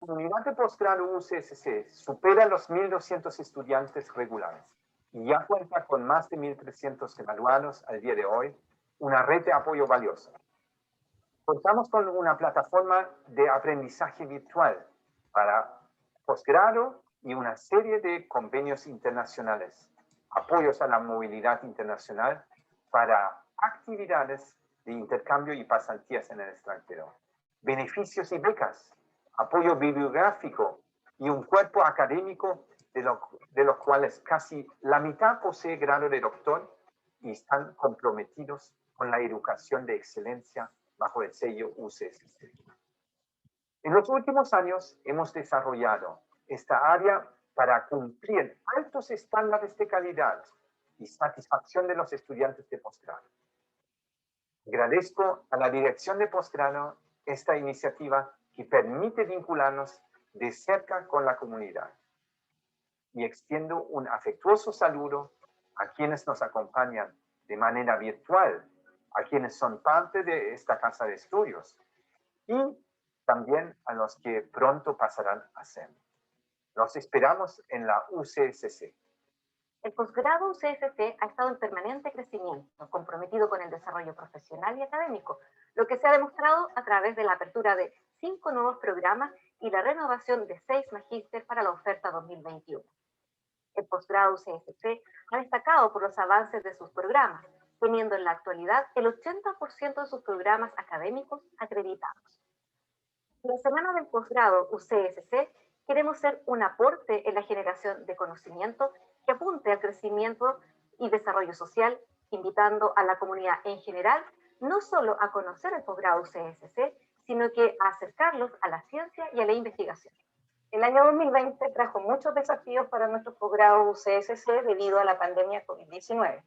comunidad de posgrado UCSC supera los 1.200 estudiantes regulares y ya cuenta con más de 1.300 evaluados al día de hoy, una red de apoyo valiosa. Contamos con una plataforma de aprendizaje virtual para posgrado y una serie de convenios internacionales, apoyos a la movilidad internacional para actividades de intercambio y pasantías en el extranjero, beneficios y becas, apoyo bibliográfico y un cuerpo académico de los cuales casi la mitad posee grado de doctor y están comprometidos con la educación de excelencia bajo el sello UCSC. En los últimos años hemos desarrollado esta área para cumplir altos estándares de calidad y satisfacción de los estudiantes de posgrado. Agradezco a la dirección de posgrado esta iniciativa que permite vincularnos de cerca con la comunidad. Y extiendo un afectuoso saludo a quienes nos acompañan de manera virtual, a quienes son parte de esta casa de estudios y también a los que pronto pasarán a ser. Los esperamos en la UCSC. El posgrado UCSC ha estado en permanente crecimiento, comprometido con el desarrollo profesional y académico, lo que se ha demostrado a través de la apertura de 5 nuevos programas y la renovación de 6 magíster para la oferta 2021. El posgrado UCSC ha destacado por los avances de sus programas, teniendo en la actualidad el 80% de sus programas académicos acreditados. En la Semana del Posgrado UCSC queremos ser un aporte en la generación de conocimiento que apunte al crecimiento y desarrollo social, invitando a la comunidad en general no solo a conocer el posgrado UCSC, sino que a acercarlos a la ciencia y a la investigación. El año 2020 trajo muchos desafíos para nuestros posgrados UCSC debido a la pandemia COVID-19.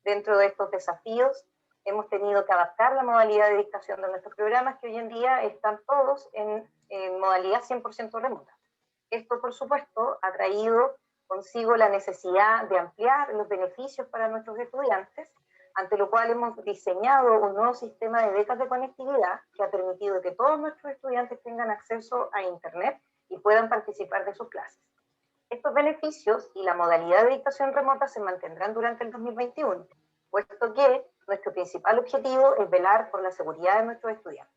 Dentro de estos desafíos, hemos tenido que adaptar la modalidad de dictación de nuestros programas, que hoy en día están todos en modalidad 100% remota. Esto, por supuesto, ha traído consigo la necesidad de ampliar los beneficios para nuestros estudiantes, ante lo cual hemos diseñado un nuevo sistema de becas de conectividad que ha permitido que todos nuestros estudiantes tengan acceso a Internet y puedan participar de sus clases. Estos beneficios y la modalidad de dictación remota se mantendrán durante el 2021, puesto que nuestro principal objetivo es velar por la seguridad de nuestros estudiantes.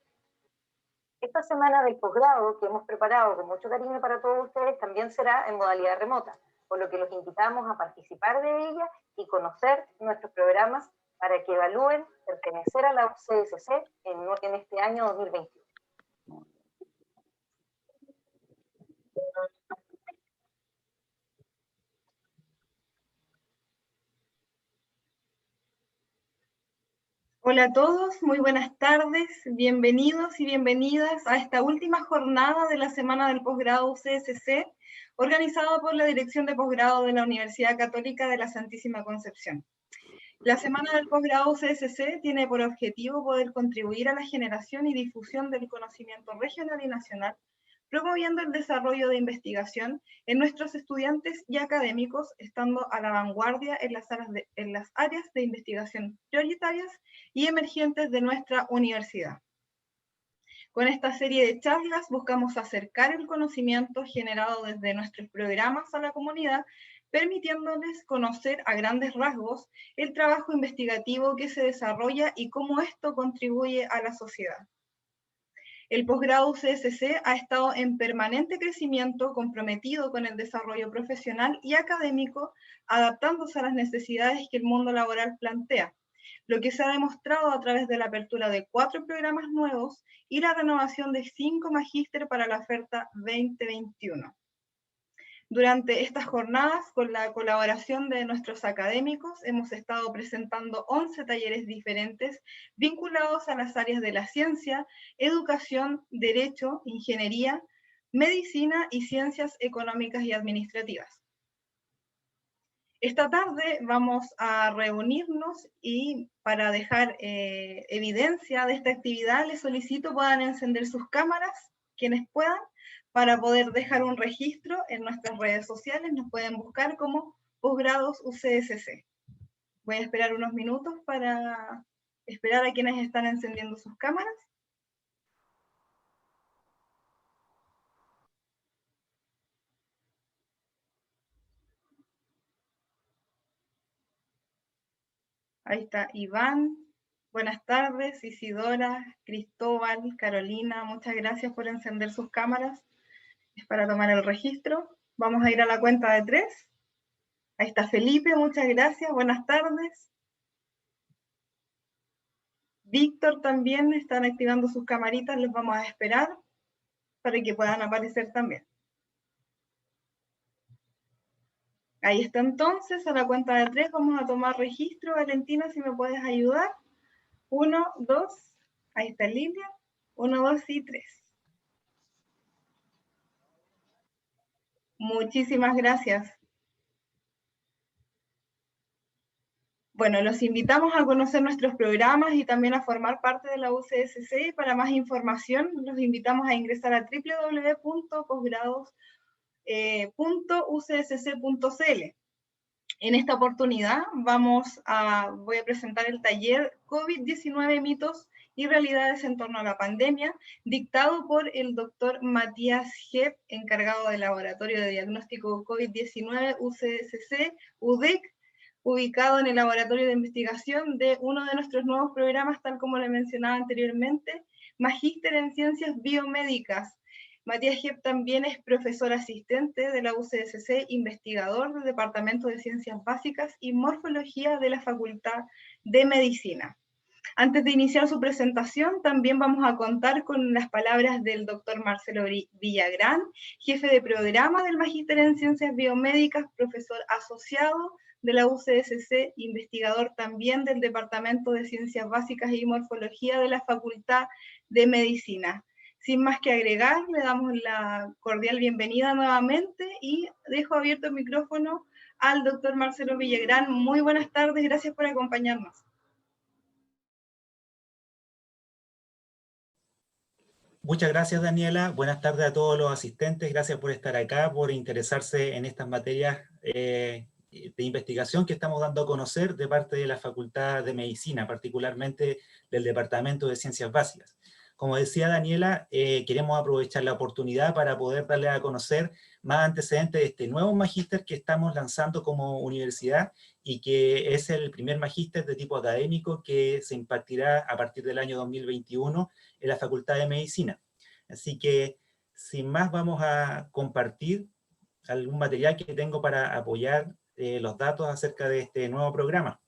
Esta semana del posgrado que hemos preparado con mucho cariño para todos ustedes también será en modalidad remota, por lo que los invitamos a participar de ella y conocer nuestros programas para que evalúen pertenecer a la UCSC en este año 2021. Hola a todos, muy buenas tardes, bienvenidos y bienvenidas a esta última jornada de la Semana del Posgrado UCSC, organizada por la Dirección de Posgrado de la Universidad Católica de la Santísima Concepción. La Semana del Posgrado UCSC tiene por objetivo poder contribuir a la generación y difusión del conocimiento regional y nacional, promoviendo el desarrollo de investigación en nuestros estudiantes y académicos, estando a la vanguardia en las áreas de investigación prioritarias y emergentes de nuestra universidad. Con esta serie de charlas buscamos acercar el conocimiento generado desde nuestros programas a la comunidad, permitiéndoles conocer a grandes rasgos el trabajo investigativo que se desarrolla y cómo esto contribuye a la sociedad. El posgrado UCSC ha estado en permanente crecimiento, comprometido con el desarrollo profesional y académico, adaptándose a las necesidades que el mundo laboral plantea, lo que se ha demostrado a través de la apertura de 4 programas nuevos y la renovación de 5 magíster para la oferta 2021. Durante estas jornadas, con la colaboración de nuestros académicos, hemos estado presentando 11 talleres diferentes vinculados a las áreas de la ciencia, educación, derecho, ingeniería, medicina y ciencias económicas y administrativas. Esta tarde vamos a reunirnos y para dejar evidencia de esta actividad les solicito puedan encender sus cámaras, quienes puedan, para poder dejar un registro en nuestras redes sociales. Nos pueden buscar como Posgrados UCSC. Voy a esperar unos minutos para esperar a quienes están encendiendo sus cámaras. Ahí está Iván. Buenas tardes, Isidora, Cristóbal, Carolina. Muchas gracias por encender sus cámaras. Es para tomar el registro. Vamos a ir a la cuenta de 3. Ahí está Felipe, muchas gracias. Buenas tardes. Víctor también están activando sus camaritas. Les vamos a esperar para que puedan aparecer también. Ahí está entonces, a la cuenta de 3 vamos a tomar registro. Valentina, si me puedes ayudar. 1, 2, ahí está Lilia. 1, 2 y 3. Muchísimas gracias. Bueno, los invitamos a conocer nuestros programas y también a formar parte de la UCSC. Para más información, los invitamos a ingresar a www.posgrados.ucsc.cl. En esta oportunidad voy a presentar el taller COVID-19 mitos y realidades en torno a la pandemia, dictado por el doctor Matías Jepp, encargado del Laboratorio de Diagnóstico COVID-19 UCSC, UDEC, ubicado en el Laboratorio de Investigación de uno de nuestros nuevos programas, tal como le mencionaba anteriormente, Magíster en Ciencias Biomédicas. Matías Jepp también es profesor asistente de la UCSC, investigador del Departamento de Ciencias Básicas y Morfología de la Facultad de Medicina. Antes de iniciar su presentación, también vamos a contar con las palabras del doctor Marcelo Villagrán, jefe de programa del Magíster en Ciencias Biomédicas, profesor asociado de la UCSC, investigador también del Departamento de Ciencias Básicas y Morfología de la Facultad de Medicina. Sin más que agregar, le damos la cordial bienvenida nuevamente y dejo abierto el micrófono al doctor Marcelo Villagrán. Muy buenas tardes, gracias por acompañarnos. Muchas gracias, Daniela. Buenas tardes a todos los asistentes. Gracias por estar acá, por interesarse en estas materias de investigación que estamos dando a conocer de parte de la Facultad de Medicina, particularmente del Departamento de Ciencias Básicas. Como decía Daniela, queremos aprovechar la oportunidad para poder darle a conocer más antecedentes de este nuevo magíster que estamos lanzando como universidad y que es el primer magíster de tipo académico que se impartirá a partir del año 2021 en la Facultad de Medicina. Así que, sin más, vamos a compartir algún material que tengo para apoyar los datos acerca de este nuevo programa.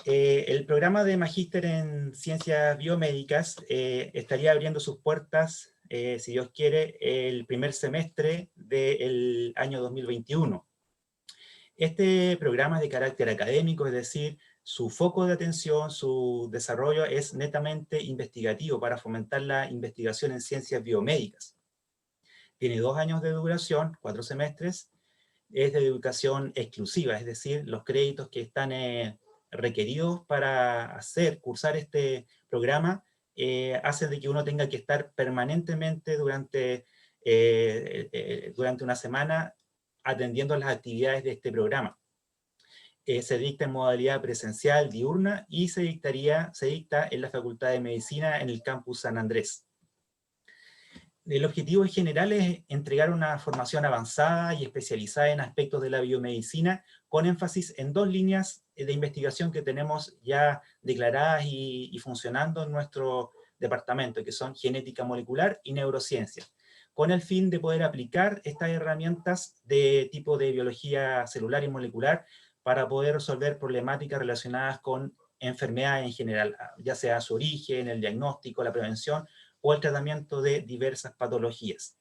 El programa de Magíster en Ciencias Biomédicas estaría abriendo sus puertas, si Dios quiere, el primer semestre del año 2021. Este programa es de carácter académico, es decir, su foco de atención, su desarrollo es netamente investigativo para fomentar la investigación en ciencias biomédicas. Tiene 2 años de duración, 4 semestres, es de educación exclusiva, es decir, los créditos que están requeridos para cursar este programa hacen de que uno tenga que estar permanentemente durante una semana atendiendo las actividades de este programa. Se dicta en modalidad presencial diurna y se dicta en la Facultad de Medicina en el campus San Andrés. El objetivo en general es entregar una formación avanzada y especializada en aspectos de la biomedicina, con énfasis en 2 líneas de investigación que tenemos ya declaradas y funcionando en nuestro departamento, que son genética molecular y neurociencia, con el fin de poder aplicar estas herramientas de tipo de biología celular y molecular para poder resolver problemáticas relacionadas con enfermedades en general, ya sea su origen, el diagnóstico, la prevención o el tratamiento de diversas patologías.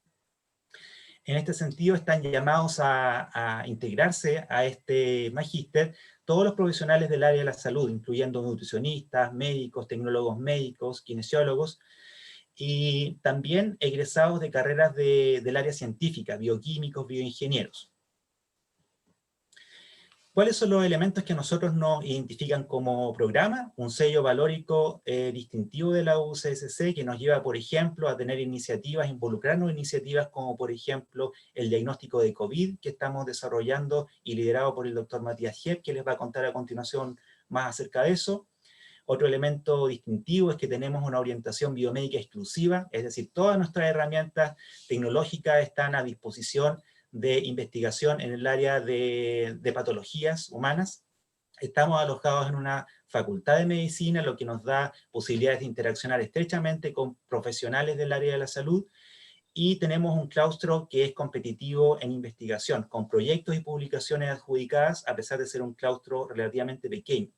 En este sentido, están llamados a integrarse a este magíster todos los profesionales del área de la salud, incluyendo nutricionistas, médicos, tecnólogos médicos, kinesiólogos, y también egresados de carreras del área científica, bioquímicos, bioingenieros. ¿Cuáles son los elementos que nosotros nos identifican como programa? Un sello valórico distintivo de la UCSC que nos lleva, por ejemplo, a tener iniciativas, involucrarnos en iniciativas como, por ejemplo, el diagnóstico de COVID que estamos desarrollando y liderado por el doctor Matías Jepp, que les va a contar a continuación más acerca de eso. Otro elemento distintivo es que tenemos una orientación biomédica exclusiva, es decir, todas nuestras herramientas tecnológicas están a disposición de investigación en el área de patologías humanas. Estamos alojados en una facultad de medicina, lo que nos da posibilidades de interaccionar estrechamente con profesionales del área de la salud, y tenemos un claustro que es competitivo en investigación, con proyectos y publicaciones adjudicadas, a pesar de ser un claustro relativamente pequeño.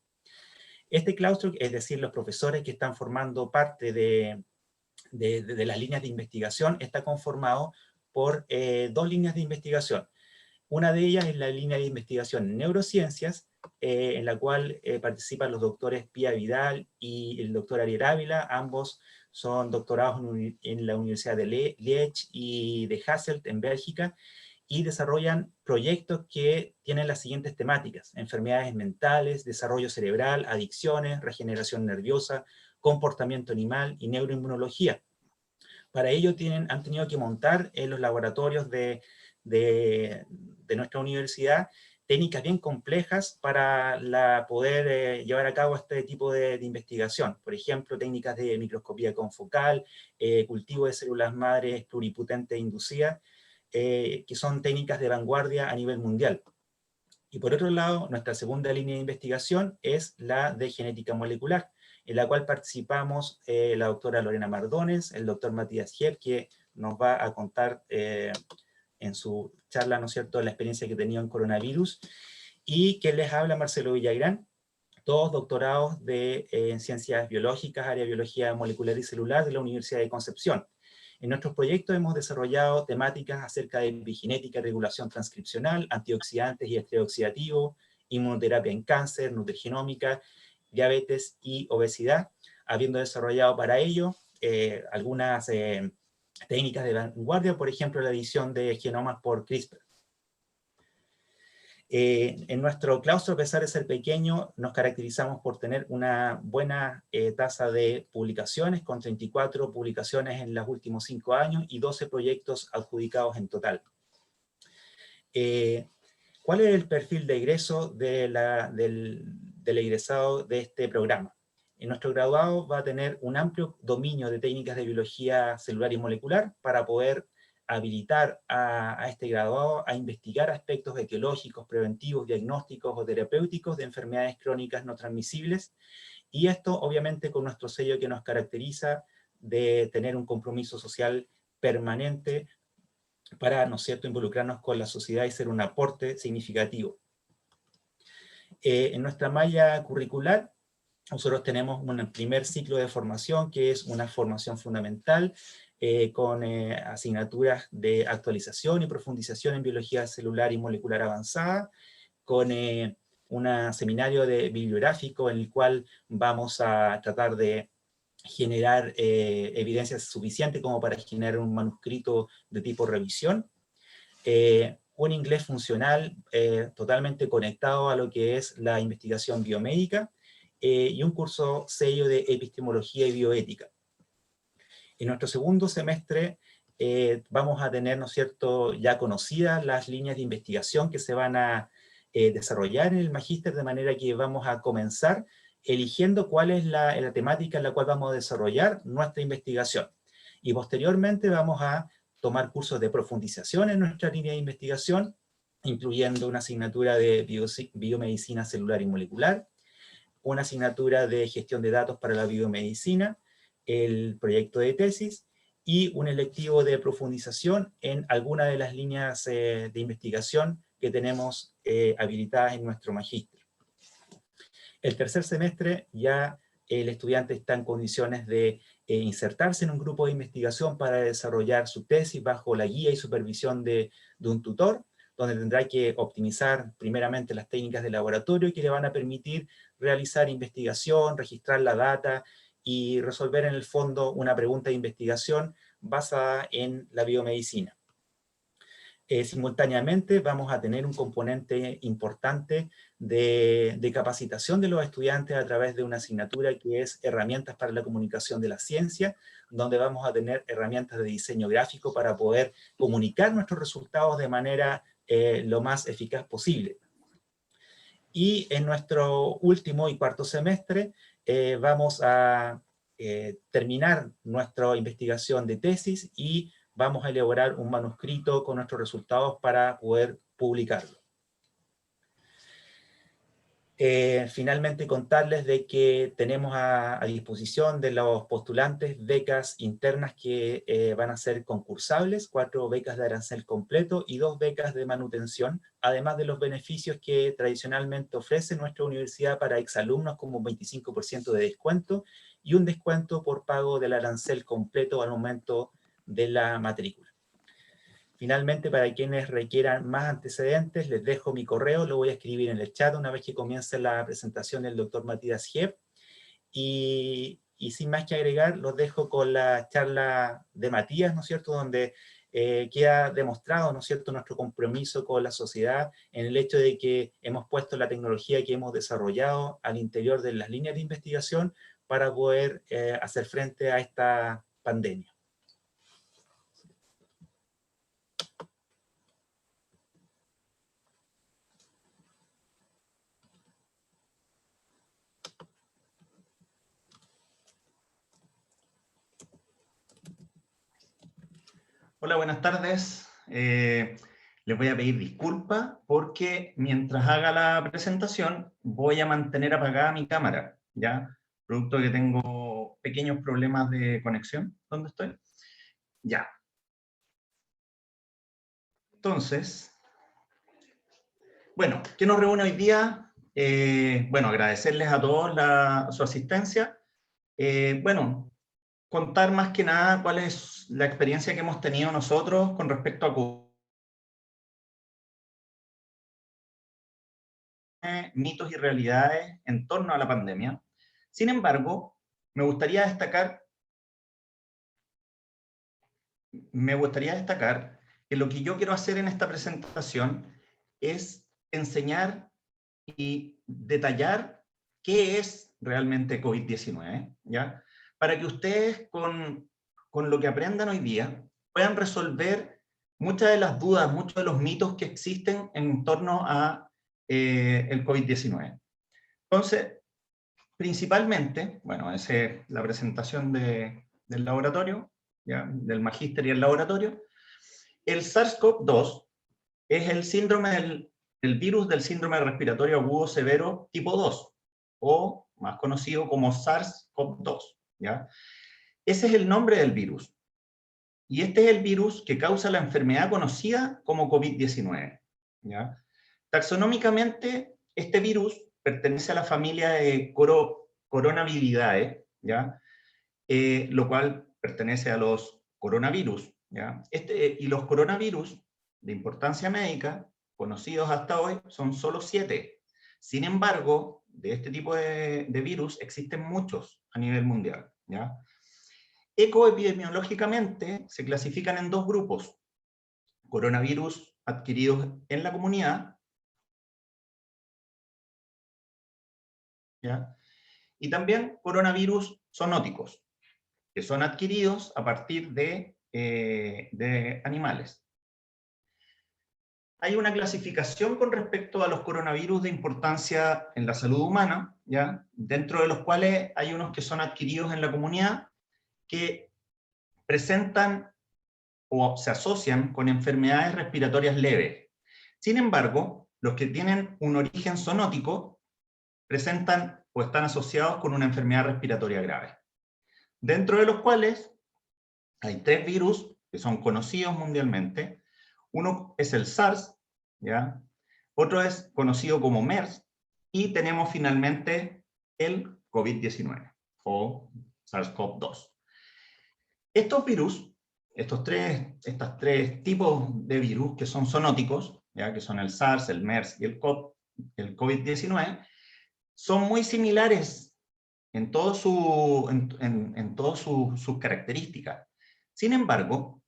Este claustro, es decir, los profesores que están formando parte de las líneas de investigación, está conformado por 2 líneas de investigación. Una de ellas es la línea de investigación en neurociencias, en la cual participan los doctores Pía Vidal y el doctor Ariel Ávila. Ambos son doctorados en la Universidad de Liège y de Hasselt en Bélgica, y desarrollan proyectos que tienen las siguientes temáticas: enfermedades mentales, desarrollo cerebral, adicciones, regeneración nerviosa, comportamiento animal y neuroinmunología. Para ello han tenido que montar en los laboratorios de nuestra universidad técnicas bien complejas para poder llevar a cabo este tipo de investigación. Por ejemplo, técnicas de microscopía confocal, cultivo de células madres pluripotentes inducidas, que son técnicas de vanguardia a nivel mundial. Y por otro lado, nuestra segunda línea de investigación es la de genética molecular, en la cual participamos la doctora Lorena Mardones, el doctor Matías Gier, que nos va a contar en su charla, ¿no es cierto?, la experiencia que ha tenido en coronavirus, y que les habla Marcelo Villagrán, todos doctorados en ciencias biológicas, área de biología molecular y celular de la Universidad de Concepción. En nuestros proyectos hemos desarrollado temáticas acerca de epigenética, regulación transcripcional, antioxidantes y estrés oxidativo, inmunoterapia en cáncer, nutrigenómica, diabetes y obesidad, habiendo desarrollado para ello algunas técnicas de vanguardia, por ejemplo, la edición de genomas por CRISPR. En nuestro claustro, a pesar de ser pequeño, nos caracterizamos por tener una buena tasa de publicaciones, con 34 publicaciones en los últimos 5 años y 12 proyectos adjudicados en total. ¿Cuál es el perfil de egreso del egresado de este programa? Nuestro graduado va a tener un amplio dominio de técnicas de biología celular y molecular para poder habilitar a este graduado a investigar aspectos etiológicos, preventivos, diagnósticos o terapéuticos de enfermedades crónicas no transmisibles, y esto obviamente con nuestro sello que nos caracteriza de tener un compromiso social permanente para, ¿no es cierto?, involucrarnos con la sociedad y ser un aporte significativo. En nuestra malla curricular, nosotros tenemos un primer ciclo de formación, que es una formación fundamental, con asignaturas de actualización y profundización en biología celular y molecular avanzada, con un seminario bibliográfico en el cual vamos a tratar de generar evidencia suficiente como para generar un manuscrito de tipo revisión, un inglés funcional totalmente conectado a lo que es la investigación biomédica, y un curso sello de epistemología y bioética. En nuestro segundo semestre vamos a tener, ¿no es cierto?, ya conocidas las líneas de investigación que se van a desarrollar en el magíster, de manera que vamos a comenzar eligiendo cuál es la temática en la cual vamos a desarrollar nuestra investigación. Y posteriormente vamos a tomar cursos de profundización en nuestra línea de investigación, incluyendo una asignatura de biomedicina celular y molecular, una asignatura de gestión de datos para la biomedicina, el proyecto de tesis, y un electivo de profundización en alguna de las líneas de investigación que tenemos habilitadas en nuestro magíster. El tercer semestre ya el estudiante está en condiciones de insertarse en un grupo de investigación para desarrollar su tesis bajo la guía y supervisión de un tutor, donde tendrá que optimizar primeramente las técnicas de laboratorio que le van a permitir realizar investigación, registrar la data y resolver en el fondo una pregunta de investigación basada en la biomedicina. Simultáneamente vamos a tener un componente importante de capacitación de los estudiantes a través de una asignatura que es herramientas para la comunicación de la ciencia, donde vamos a tener herramientas de diseño gráfico para poder comunicar nuestros resultados de manera lo más eficaz posible. Y en nuestro último y cuarto semestre vamos a terminar nuestra investigación de tesis y vamos a elaborar un manuscrito con nuestros resultados para poder publicarlo. Finalmente contarles de que tenemos a disposición de los postulantes becas internas que van a ser concursables, 4 becas de arancel completo y 2 becas de manutención, además de los beneficios que tradicionalmente ofrece nuestra universidad para exalumnos, como un 25% de descuento y un descuento por pago del arancel completo al momento de la matrícula. Finalmente, para quienes requieran más antecedentes, les dejo mi correo, lo voy a escribir en el chat una vez que comience la presentación del doctor Matías Gieb. Y sin más que agregar, los dejo con la charla de Matías, ¿no es cierto?, donde queda demostrado, ¿no es cierto?, nuestro compromiso con la sociedad en el hecho de que hemos puesto la tecnología que hemos desarrollado al interior de las líneas de investigación para poder hacer frente a esta pandemia. Hola, buenas tardes. Les voy a pedir disculpas porque mientras haga la presentación voy a mantener apagada mi cámara, ¿ya? Producto de que tengo pequeños problemas de conexión. ¿Dónde estoy? Ya. Entonces, bueno, ¿qué nos reúne hoy día? Bueno, agradecerles a todos su asistencia. Bueno, contar más que nada cuál es la experiencia que hemos tenido nosotros con respecto a mitos y realidades en torno a la pandemia. Sin embargo, me gustaría destacar que lo que yo quiero hacer en esta presentación es enseñar y detallar qué es realmente COVID-19, ¿ya? Para que ustedes con lo que aprendan hoy día puedan resolver muchas de las dudas, muchos de los mitos que existen en torno a el COVID-19. Entonces, principalmente, bueno, esa es la presentación del laboratorio, ¿ya? Del magíster y el laboratorio. El SARS-CoV-2 es el síndrome el virus del síndrome respiratorio agudo severo tipo 2, o más conocido como SARS-CoV-2, ¿ya? Ese es el nombre del virus. Y este es el virus que causa la enfermedad conocida como COVID-19, ¿ya? Taxonómicamente, este virus pertenece a la familia de coronaviridae, ¿ya? Lo cual pertenece a los coronavirus, ¿ya? Y los coronavirus de importancia médica, conocidos hasta hoy, son solo 7. Sin embargo, de este tipo de virus existen muchos a nivel mundial, ¿ya? Ecoepidemiológicamente se clasifican en 2 grupos: coronavirus adquiridos en la comunidad, ¿ya? Y también coronavirus zoonóticos, que son adquiridos a partir de animales. Hay una clasificación con respecto a los coronavirus de importancia en la salud humana, ¿ya? Dentro de los cuales hay unos que son adquiridos en la comunidad, que presentan o se asocian con enfermedades respiratorias leves. Sin embargo, los que tienen un origen zoonótico presentan o están asociados con una enfermedad respiratoria grave. Dentro de los cuales hay 3 virus que son conocidos mundialmente. Uno es el SARS, ¿ya? Otro es conocido como MERS, y tenemos finalmente el COVID-19 o SARS-CoV-2. Estos virus, estos tres tipos de virus que son zoonóticos, ¿ya? Que son el SARS, el MERS y el COVID-19, son muy similares en todas sus características. Sin embargo,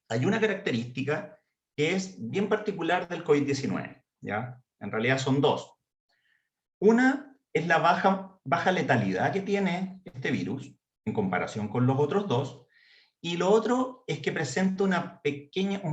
hay una característica que es bien particular del COVID-19, ¿ya? En realidad son 2. Una es la baja letalidad que tiene este virus en comparación con los otros 2, y lo otro es que presenta un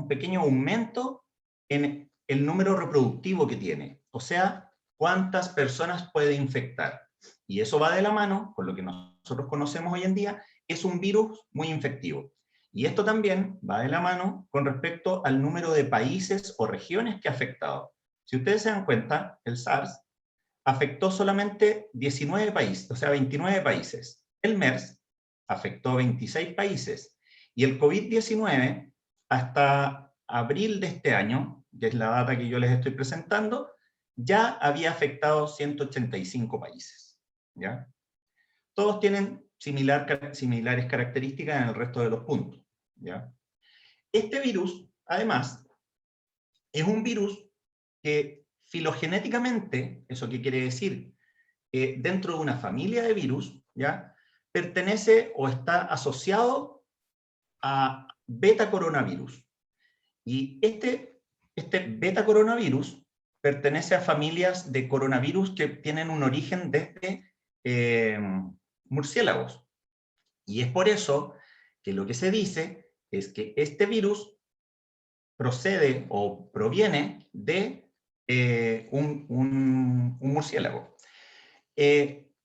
pequeño aumento en el número reproductivo que tiene, o sea, cuántas personas puede infectar. Y eso va de la mano con lo que nosotros conocemos hoy en día, es un virus muy infectivo. Y esto también va de la mano con respecto al número de países o regiones que ha afectado. Si ustedes se dan cuenta, el SARS afectó solamente 19 países, o sea, 29 países. El MERS afectó 26 países. Y el COVID-19, hasta abril de este año, que es la data que yo les estoy presentando, ya había afectado 185 países. ¿Ya? Todos tienen similares características en el resto de los puntos. ¿Ya? Este virus, además, es un virus que filogenéticamente, ¿eso qué quiere decir? Dentro de una familia de virus, ¿ya? Pertenece o está asociado a beta coronavirus. Y este beta coronavirus pertenece a familias de coronavirus que tienen un origen desde murciélagos. Y es por eso que lo que se dice es que este virus procede o proviene de un murciélago.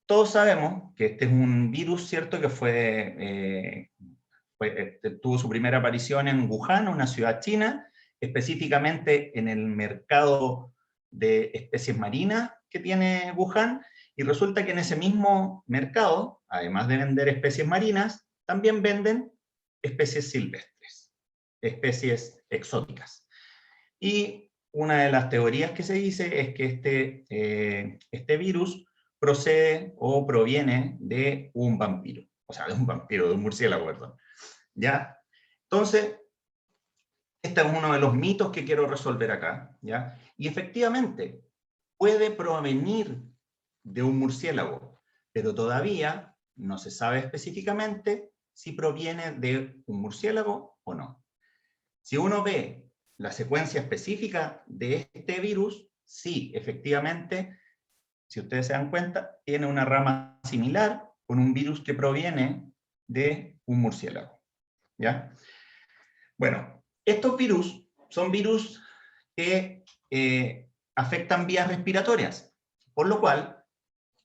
Todos sabemos que este es un virus, ¿cierto?, que tuvo su primera aparición en Wuhan, una ciudad china, específicamente en el mercado de especies marinas que tiene Wuhan, y resulta que en ese mismo mercado, además de vender especies marinas, también venden especies silvestres, especies exóticas. Y una de las teorías que se dice es que este virus procede o proviene de un vampiro, o sea, de un murciélago, perdón. ¿Ya? Entonces, este es uno de los mitos que quiero resolver acá, ¿ya? Y efectivamente, puede provenir de un murciélago, pero todavía no se sabe específicamente si proviene de un murciélago o no. Si uno ve la secuencia específica de este virus, sí, efectivamente, si ustedes se dan cuenta, tiene una rama similar con un virus que proviene de un murciélago. ¿Ya? Bueno, estos virus son virus que afectan vías respiratorias, por lo cual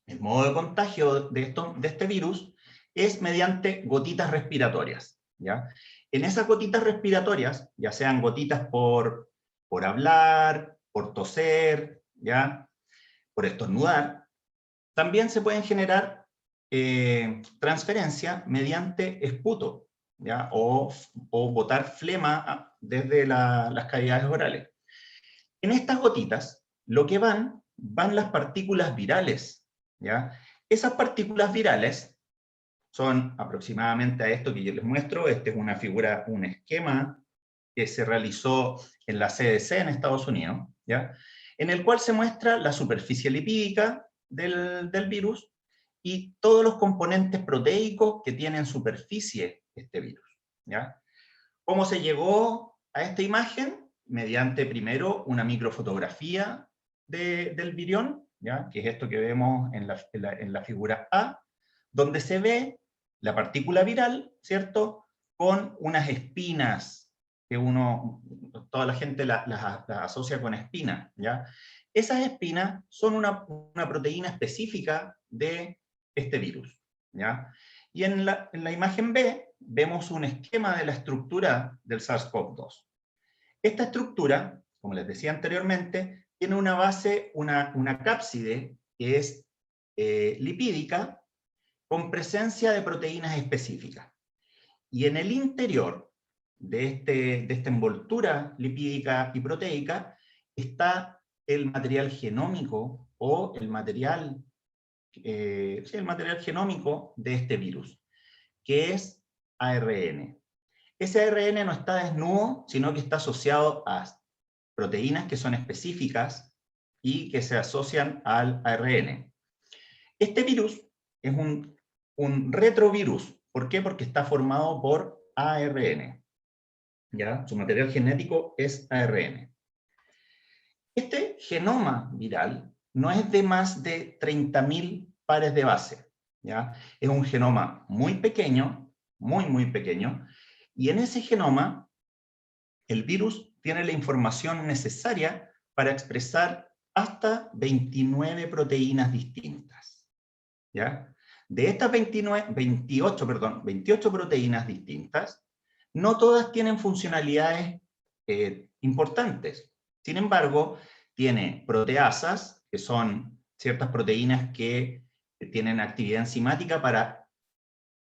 el modo de contagio de este virus es mediante gotitas respiratorias. ¿Ya? En esas gotitas respiratorias, ya sean gotitas por hablar, por toser, ¿ya?, por estornudar, también se pueden generar transferencia mediante esputo, ¿ya?, o botar flema desde las cavidades orales. En estas gotitas, lo que van las partículas virales, ¿ya? Esas partículas virales son aproximadamente a esto que yo les muestro. Este es una figura, un esquema que se realizó en la CDC en Estados Unidos, ¿ya?, en el cual se muestra la superficie lipídica del virus y todos los componentes proteicos que tienen superficie este virus. ¿Ya? ¿Cómo se llegó a esta imagen? Mediante primero una microfotografía del virión, ¿ya?, que es esto que vemos en la figura A, donde se ve la partícula viral, ¿cierto?, con unas espinas que toda la gente las asocia con espinas, ¿ya? Esas espinas son una proteína específica de este virus, ¿ya? Y en la imagen B vemos un esquema de la estructura del SARS-CoV-2. Esta estructura, como les decía anteriormente, tiene una base, una cápside que es lipídica, con presencia de proteínas específicas. Y en el interior de esta envoltura lipídica y proteica está el material genómico o el material genómico de este virus, que es ARN. Ese ARN no está desnudo, sino que está asociado a proteínas que son específicas y que se asocian al ARN. Este virus es un retrovirus. ¿Por qué? Porque está formado por ARN. ¿Ya? Su material genético es ARN. Este genoma viral no es de más de 30.000 pares de base, ¿ya? Es un genoma muy pequeño, muy pequeño, y en ese genoma el virus tiene la información necesaria para expresar hasta 29 proteínas distintas, ¿ya? De estas 28 proteínas distintas, no todas tienen funcionalidades importantes. Sin embargo, tiene proteasas, que son ciertas proteínas que tienen actividad enzimática para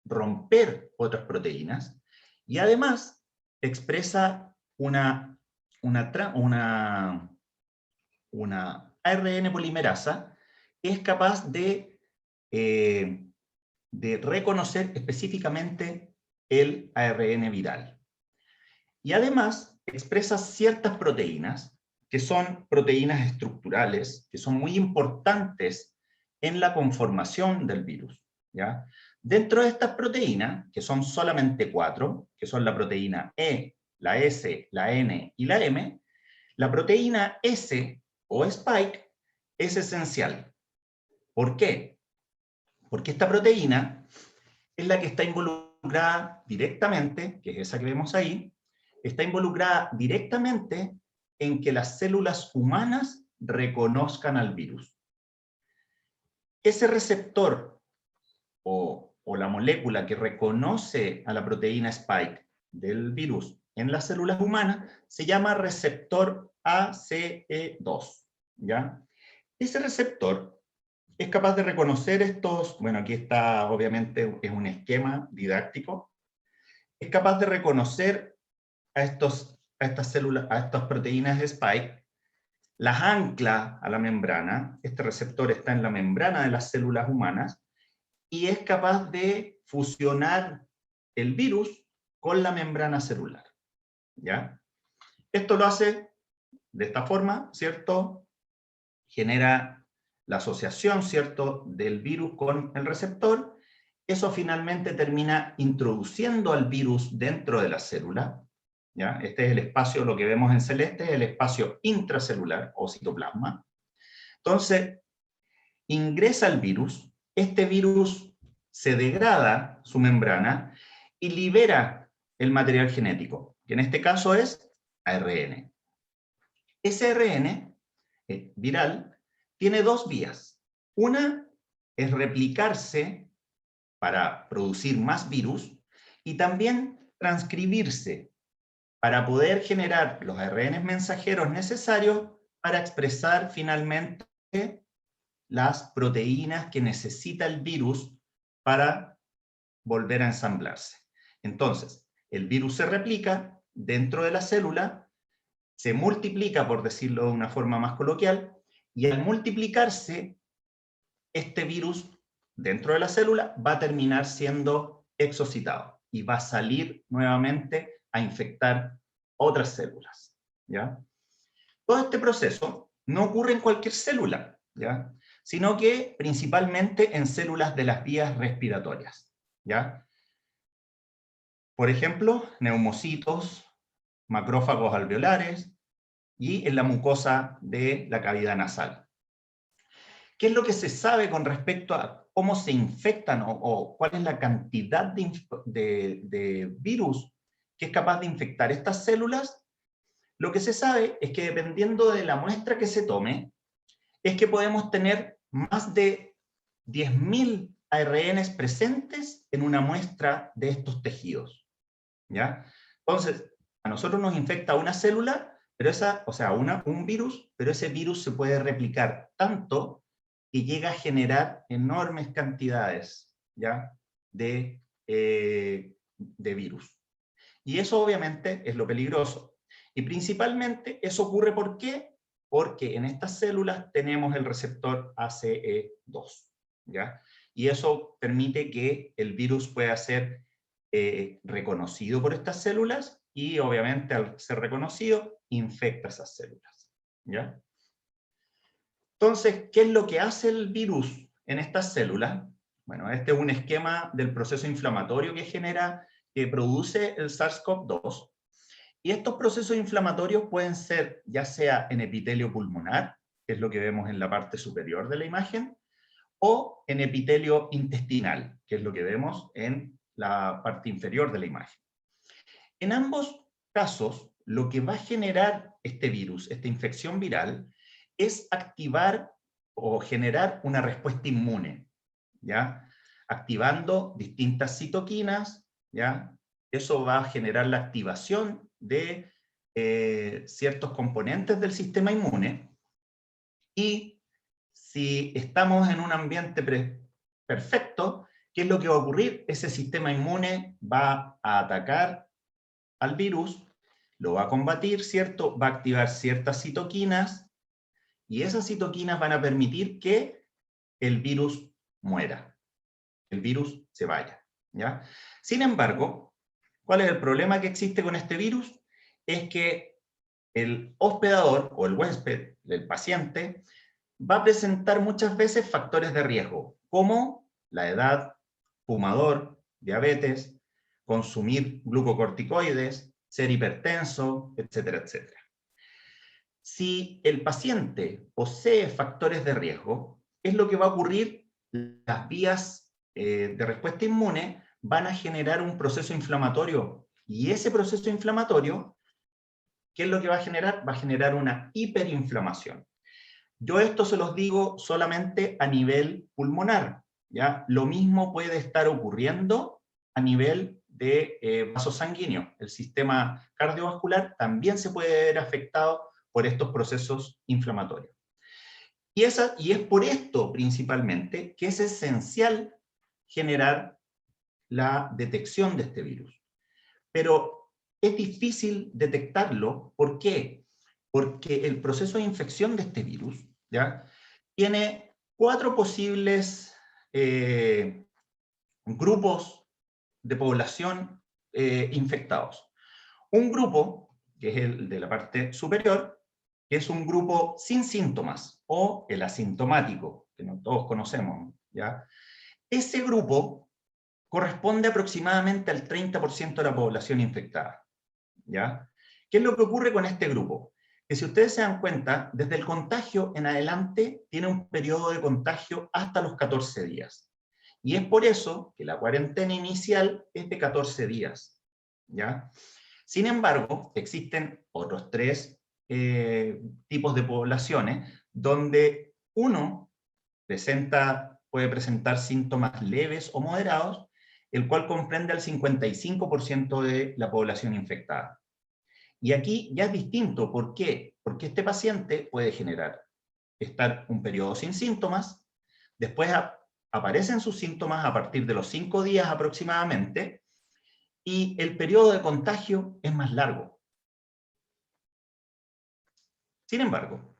romper otras proteínas, y además expresa una ARN polimerasa que es capaz de reconocer específicamente el ARN viral. Y además expresa ciertas proteínas, que son proteínas estructurales, que son muy importantes en la conformación del virus, ¿ya? Dentro de estas proteínas, que son solamente 4, que son la proteína E, la S, la N y la M, la proteína S o spike es esencial. ¿Por qué? Porque esta proteína es la que está involucrada directamente, que es esa que vemos ahí, está involucrada directamente en que las células humanas reconozcan al virus. Ese receptor o la molécula que reconoce a la proteína spike del virus en las células humanas se llama receptor ACE2, ¿ya? Ese receptor es capaz de reconocer estos, bueno, aquí está, obviamente, es un esquema didáctico, es capaz de reconocer a estas células, a estas proteínas de spike, las ancla a la membrana, este receptor está en la membrana de las células humanas, y es capaz de fusionar el virus con la membrana celular, ¿ya? Esto lo hace de esta forma, ¿cierto? Genera la asociación, ¿cierto?, del virus con el receptor. Eso finalmente termina introduciendo al virus dentro de la célula, ¿ya? Este es el espacio, lo que vemos en celeste, es el espacio intracelular o citoplasma. Entonces, ingresa el virus, este virus se degrada su membrana y libera el material genético, que en este caso es ARN. Ese ARN viral tiene dos vías. Una es replicarse para producir más virus y también transcribirse para poder generar los ARN mensajeros necesarios para expresar finalmente las proteínas que necesita el virus para volver a ensamblarse. Entonces, el virus se replica dentro de la célula, se multiplica, por decirlo de una forma más coloquial, y al multiplicarse, este virus dentro de la célula va a terminar siendo exocitado y va a salir nuevamente a infectar otras células, ¿ya? Todo este proceso no ocurre en cualquier célula, ¿ya?, sino que principalmente en células de las vías respiratorias, ¿ya? Por ejemplo, neumocitos, macrófagos alveolares y en la mucosa de la cavidad nasal. ¿Qué es lo que se sabe con respecto a cómo se infectan o cuál es la cantidad de virus que es capaz de infectar estas células? Lo que se sabe es que dependiendo de la muestra que se tome, es que podemos tener más de 10.000 ARNs presentes en una muestra de estos tejidos, ¿ya? Entonces, a nosotros nos infecta una célula, pero un virus, pero ese virus se puede replicar tanto que llega a generar enormes cantidades, ¿ya?, de virus. Y eso obviamente es lo peligroso. Y principalmente eso ocurre ¿por qué? Porque en estas células tenemos el receptor ACE2, ¿ya? Y eso permite que el virus pueda ser reconocido por estas células y obviamente al ser reconocido, infecta esas células, ¿ya? Entonces, ¿qué es lo que hace el virus en estas células? Bueno, este es un esquema del proceso inflamatorio que produce el SARS-CoV-2. Y estos procesos inflamatorios pueden ser ya sea en epitelio pulmonar, que es lo que vemos en la parte superior de la imagen, o en epitelio intestinal, que es lo que vemos en la parte inferior de la imagen. En ambos casos, lo que va a generar este virus, esta infección viral, es activar o generar una respuesta inmune, ¿ya?, activando distintas citoquinas, ¿ya?, eso va a generar la activación de ciertos componentes del sistema inmune, y si estamos en un ambiente perfecto, ¿qué es lo que va a ocurrir? Ese sistema inmune va a atacar al virus, lo va a combatir, ¿cierto? Va a activar ciertas citoquinas, y esas citoquinas van a permitir que el virus muera, el virus se vaya, ¿ya? Sin embargo, ¿cuál es el problema que existe con este virus? Es que el hospedador o el huésped, el paciente, va a presentar muchas veces factores de riesgo, como la edad, fumador, diabetes, consumir glucocorticoides, ser hipertenso, etcétera, etcétera. Si el paciente posee factores de riesgo, es lo que va a ocurrir: las vías de respuesta inmune van a generar un proceso inflamatorio, y ese proceso inflamatorio, ¿qué es lo que va a generar? Va a generar una hiperinflamación. Yo esto se los digo solamente a nivel pulmonar, ¿ya? Lo mismo puede estar ocurriendo a nivel de vaso sanguíneo. El sistema cardiovascular también se puede ver afectado por estos procesos inflamatorios. Y es por esto principalmente que es esencial generar la detección de este virus. Pero es difícil detectarlo. ¿Por qué? Porque el proceso de infección de este virus, ¿ya?, tiene 4 posibles grupos de población infectados. Un grupo, que es el de la parte superior, que es un grupo sin síntomas, o el asintomático, que no todos conocemos, ¿ya? Ese grupo corresponde aproximadamente al 30% de la población infectada, ¿ya? ¿Qué es lo que ocurre con este grupo? Que si ustedes se dan cuenta, desde el contagio en adelante tiene un periodo de contagio hasta los 14 días. Y es por eso que la cuarentena inicial es de 14 días, ¿ya? Sin embargo, existen otros 3 tipos de poblaciones donde uno puede presentar síntomas leves o moderados, el cual comprende al 55% de la población infectada. Y aquí ya es distinto. ¿Por qué? Porque este paciente puede estar un periodo sin síntomas, después aparecen sus síntomas a partir de los 5 días aproximadamente, y el periodo de contagio es más largo. Sin embargo,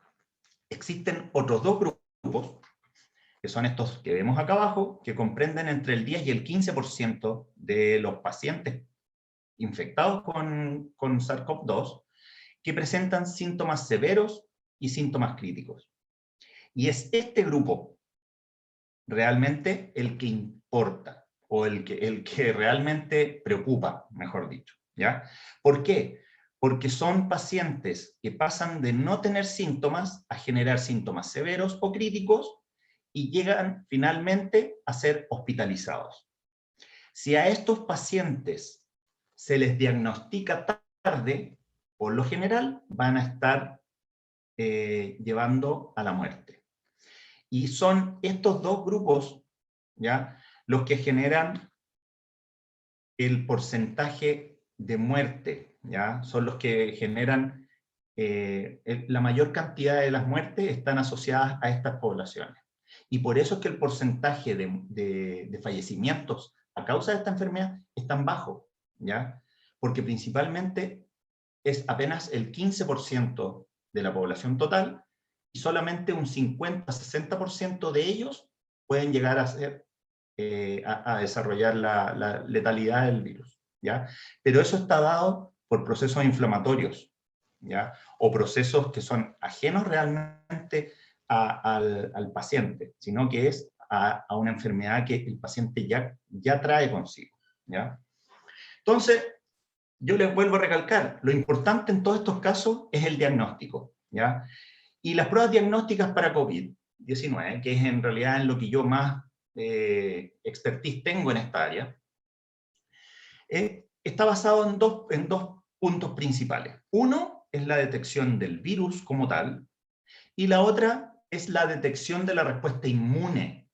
existen otros 2 grupos, que son estos que vemos acá abajo, que comprenden entre el 10 y el 15% de los pacientes infectados con SARS-CoV-2, que presentan síntomas severos y síntomas críticos. Y es este grupo realmente el que importa, o el que realmente preocupa, mejor dicho, ¿ya? ¿Por qué? Porque son pacientes que pasan de no tener síntomas a generar síntomas severos o críticos, y llegan finalmente a ser hospitalizados. Si a estos pacientes se les diagnostica tarde, por lo general van a estar llevando a la muerte. Y son estos 2 grupos, ¿ya?, los que generan el porcentaje de muerte, ¿ya? Son los que generan la mayor cantidad de las muertes están asociadas a estas poblaciones. Y por eso es que el porcentaje de fallecimientos a causa de esta enfermedad es tan bajo, ¿ya? Porque principalmente es apenas el 15% de la población total, y solamente un 50-60% de ellos pueden llegar a desarrollar la letalidad del virus, ¿ya? Pero eso está dado por procesos inflamatorios, ¿ya?, o procesos que son ajenos realmente al paciente, sino que es a una enfermedad que el paciente ya trae consigo, ¿ya? Entonces, yo les vuelvo a recalcar, lo importante en todos estos casos es el diagnóstico, ¿ya? Y las pruebas diagnósticas para COVID-19, que es en realidad en lo que yo más expertise tengo en esta área, está basado en dos puntos principales. Uno es la detección del virus como tal, y la otra es la detección de la respuesta inmune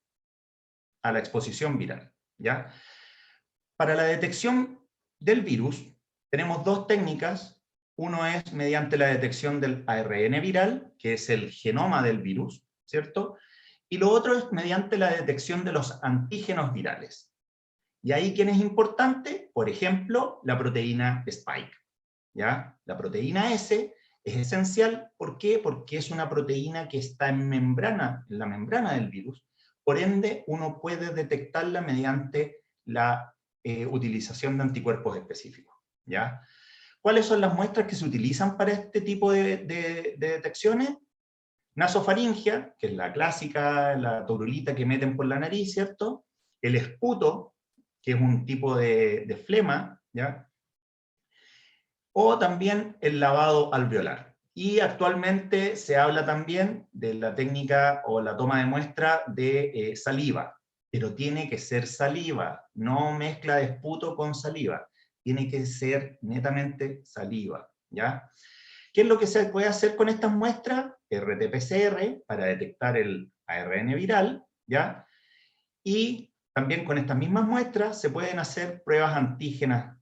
a la exposición viral, ¿ya? Para la detección del virus, tenemos dos técnicas. Uno es mediante la detección del ARN viral, que es el genoma del virus, ¿cierto? Y lo otro es mediante la detección de los antígenos virales. Y ahí, ¿quién es importante? Por ejemplo, la proteína Spike, ¿ya? La proteína S es esencial, ¿por qué? Porque es una proteína que está en la membrana del virus, por ende, uno puede detectarla mediante la utilización de anticuerpos específicos, ¿ya? ¿Cuáles son las muestras que se utilizan para este tipo de detecciones? Nasofaringia, que es la clásica, la torulita que meten por la nariz, ¿cierto? El esputo, que es un tipo de flema, ¿ya? O también el lavado alveolar. Y actualmente se habla también de la técnica o la toma de muestra de saliva, pero tiene que ser saliva, no mezcla de esputo con saliva, tiene que ser netamente saliva, ¿ya? ¿Qué es lo que se puede hacer con estas muestras? RT-PCR para detectar el ARN viral, ¿ya? Y también con estas mismas muestras se pueden hacer pruebas antígenas,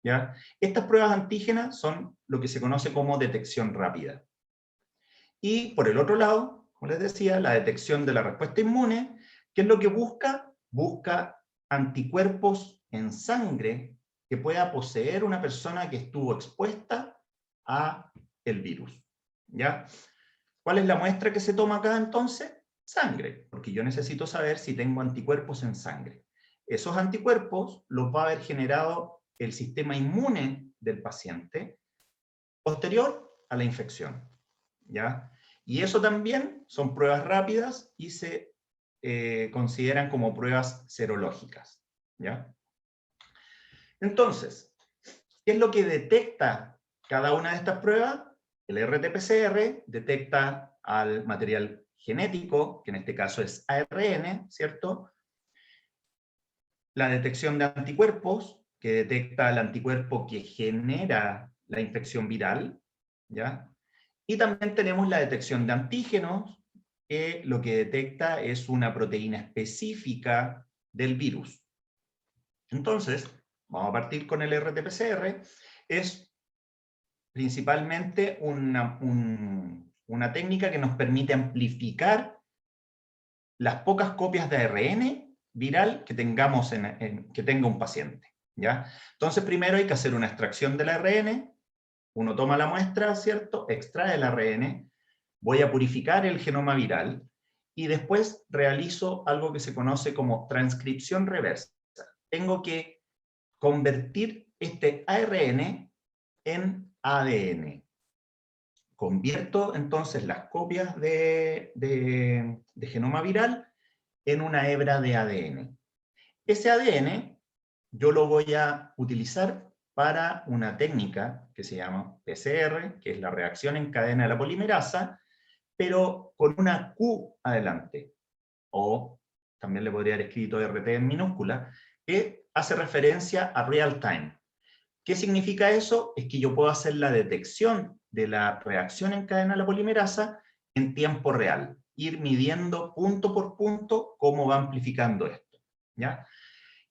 ¿ya? Estas pruebas antígenas son lo que se conoce como detección rápida. Y por el otro lado, como les decía, la detección de la respuesta inmune, ¿qué es lo que busca? Busca anticuerpos en sangre que pueda poseer una persona que estuvo expuesta a el virus, ¿ya? ¿Cuál es la muestra que se toma acá entonces? Sangre, porque yo necesito saber si tengo anticuerpos en sangre. Esos anticuerpos los va a haber generado el sistema inmune del paciente posterior a la infección, ¿ya? Y eso también son pruebas rápidas y se consideran como pruebas serológicas, ¿ya? Entonces, ¿qué es lo que detecta cada una de estas pruebas? El RT-PCR detecta al material genético, que en este caso es ARN, ¿cierto? La detección de anticuerpos, que detecta el anticuerpo que genera la infección viral, ¿ya? Y también tenemos la detección de antígenos, que lo que detecta es una proteína específica del virus. Entonces, vamos a partir con el RT-PCR, es principalmente una técnica que nos permite amplificar las pocas copias de ARN viral que tengamos que tenga un paciente, ¿ya? Entonces, primero hay que hacer una extracción del ARN, uno toma la muestra, ¿cierto? Extrae el ARN, voy a purificar el genoma viral, y después realizo algo que se conoce como transcripción reversa. Tengo que convertir este ARN en ADN. Convierto entonces las copias de genoma viral en una hebra de ADN. Ese ADN yo lo voy a utilizar para una técnica que se llama PCR, que es la reacción en cadena de la polimerasa, pero con una Q adelante, o también le podría haber escrito RT en minúscula, que hace referencia a real time. ¿Qué significa eso? Es que yo puedo hacer la detección de la reacción en cadena de la polimerasa en tiempo real, ir midiendo punto por punto cómo va amplificando esto, ¿ya?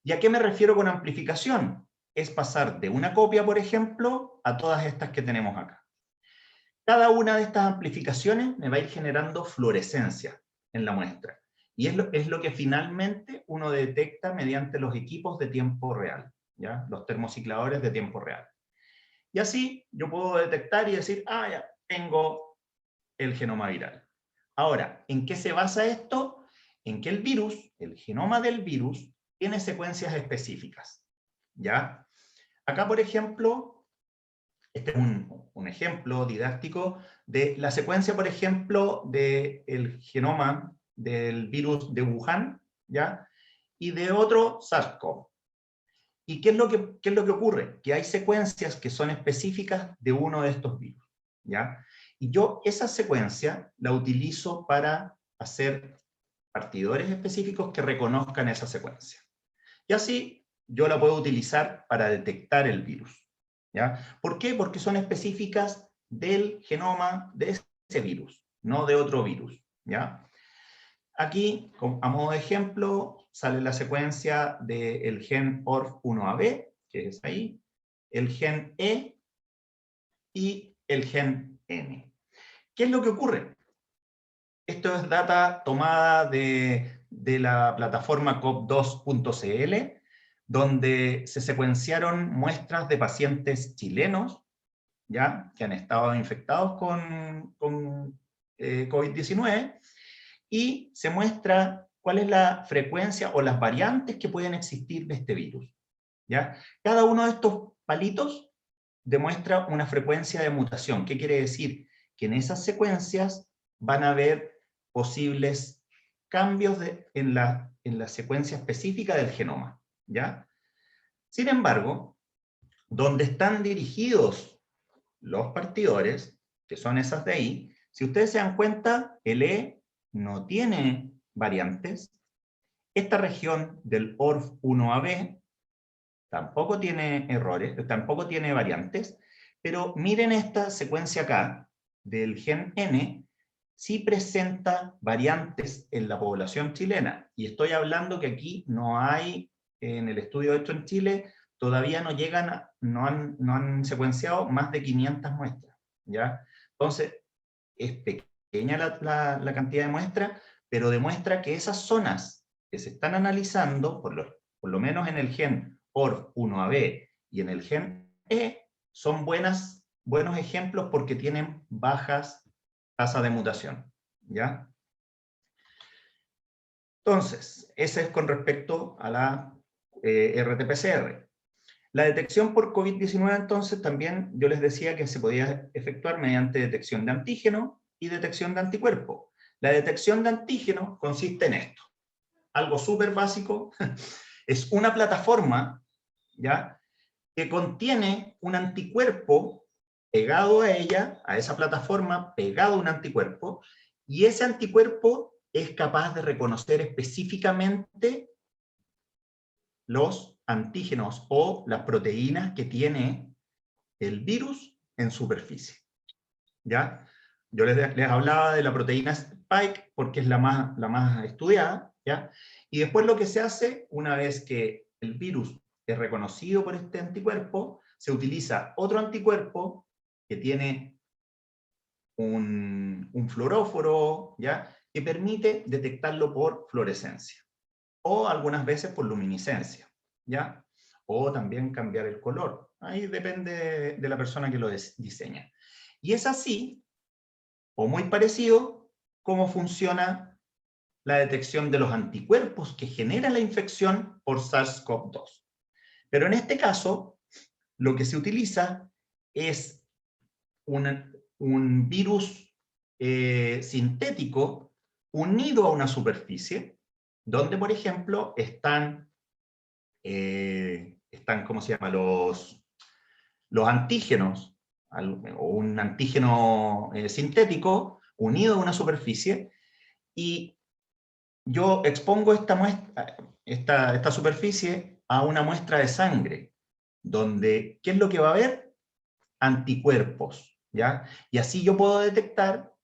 ¿Y a qué me refiero con amplificación? Es pasar de una copia, por ejemplo, a todas estas que tenemos acá. Cada una de estas amplificaciones me va a ir generando fluorescencia en la muestra. Y es lo que finalmente uno detecta mediante los equipos de tiempo real, ¿ya? Los termocicladores de tiempo real. Y así yo puedo detectar y decir, ah, ya, tengo el genoma viral. Ahora, ¿en qué se basa esto? En que el virus, el genoma del virus, tiene secuencias específicas, ¿ya? Acá, por ejemplo, este es un ejemplo didáctico de la secuencia, por ejemplo, del genoma del virus de Wuhan, ¿ya? Y de otro SARS-CoV. ¿Y qué es lo que ocurre? Que hay secuencias que son específicas de uno de estos virus, ¿ya? Y yo esa secuencia la utilizo para hacer partidores específicos que reconozcan esa secuencia. Y así yo la puedo utilizar para detectar el virus, ¿ya? ¿Por qué? Porque son específicas del genoma de ese virus, no de otro virus, ¿ya? Aquí, a modo de ejemplo, sale la secuencia del gen ORF1AB, que es ahí, el gen E y el gen N. ¿Qué es lo que ocurre? Esto es data tomada de la plataforma cop2.cl, donde se secuenciaron muestras de pacientes chilenos, ¿ya?, que han estado infectados con COVID-19, y se muestra cuál es la frecuencia o las variantes que pueden existir de este virus, ¿ya? Cada uno de estos palitos demuestra una frecuencia de mutación. ¿Qué quiere decir? Que en esas secuencias van a haber posibles cambios en la secuencia específica del genoma, ¿ya? Sin embargo, donde están dirigidos los partidores, que son esas de ahí, si ustedes se dan cuenta, el E no tiene variantes. Esta región del ORF1AB tampoco tiene errores, tampoco tiene variantes, pero miren esta secuencia acá, del gen N, sí presenta variantes en la población chilena. Y estoy hablando que aquí no hay, en el estudio hecho en Chile, todavía no llegan, no han secuenciado más de 500 muestras, ¿ya? Entonces, es pequeña la cantidad de muestras, pero demuestra que esas zonas que se están analizando, por lo menos en el gen ORF1AB y en el gen E, son buenos ejemplos porque tienen bajas tasas de mutación, ¿ya? Entonces, ese es con respecto a la RT-PCR. La detección por COVID-19, entonces, también yo les decía que se podía efectuar mediante detección de antígeno y detección de anticuerpo. La detección de antígeno consiste en esto. Algo súper básico, es una plataforma, ¿ya?, que contiene un anticuerpo pegado a ella, a esa plataforma, pegado a un anticuerpo, y ese anticuerpo es capaz de reconocer específicamente los antígenos o las proteínas que tiene el virus en superficie, ¿ya? Yo les hablaba de la proteína Spike porque es la más estudiada, ¿ya? Y después lo que se hace, una vez que el virus es reconocido por este anticuerpo, se utiliza otro anticuerpo que tiene un fluoróforo, ¿ya?, que permite detectarlo por fluorescencia, o algunas veces por luminiscencia, ¿ya?, o también cambiar el color. Ahí depende de la persona que lo diseña. Y es así, o muy parecido, cómo funciona la detección de los anticuerpos que genera la infección por SARS-CoV-2. Pero en este caso, lo que se utiliza es un virus sintético unido a una superficie, donde, por ejemplo, están ¿cómo se llama?, los antígenos, o un antígeno sintético unido a una superficie, y yo expongo esta superficie a una muestra de sangre, donde, ¿qué es lo que va a haber? Anticuerpos, ¿ya? Y así yo puedo detectar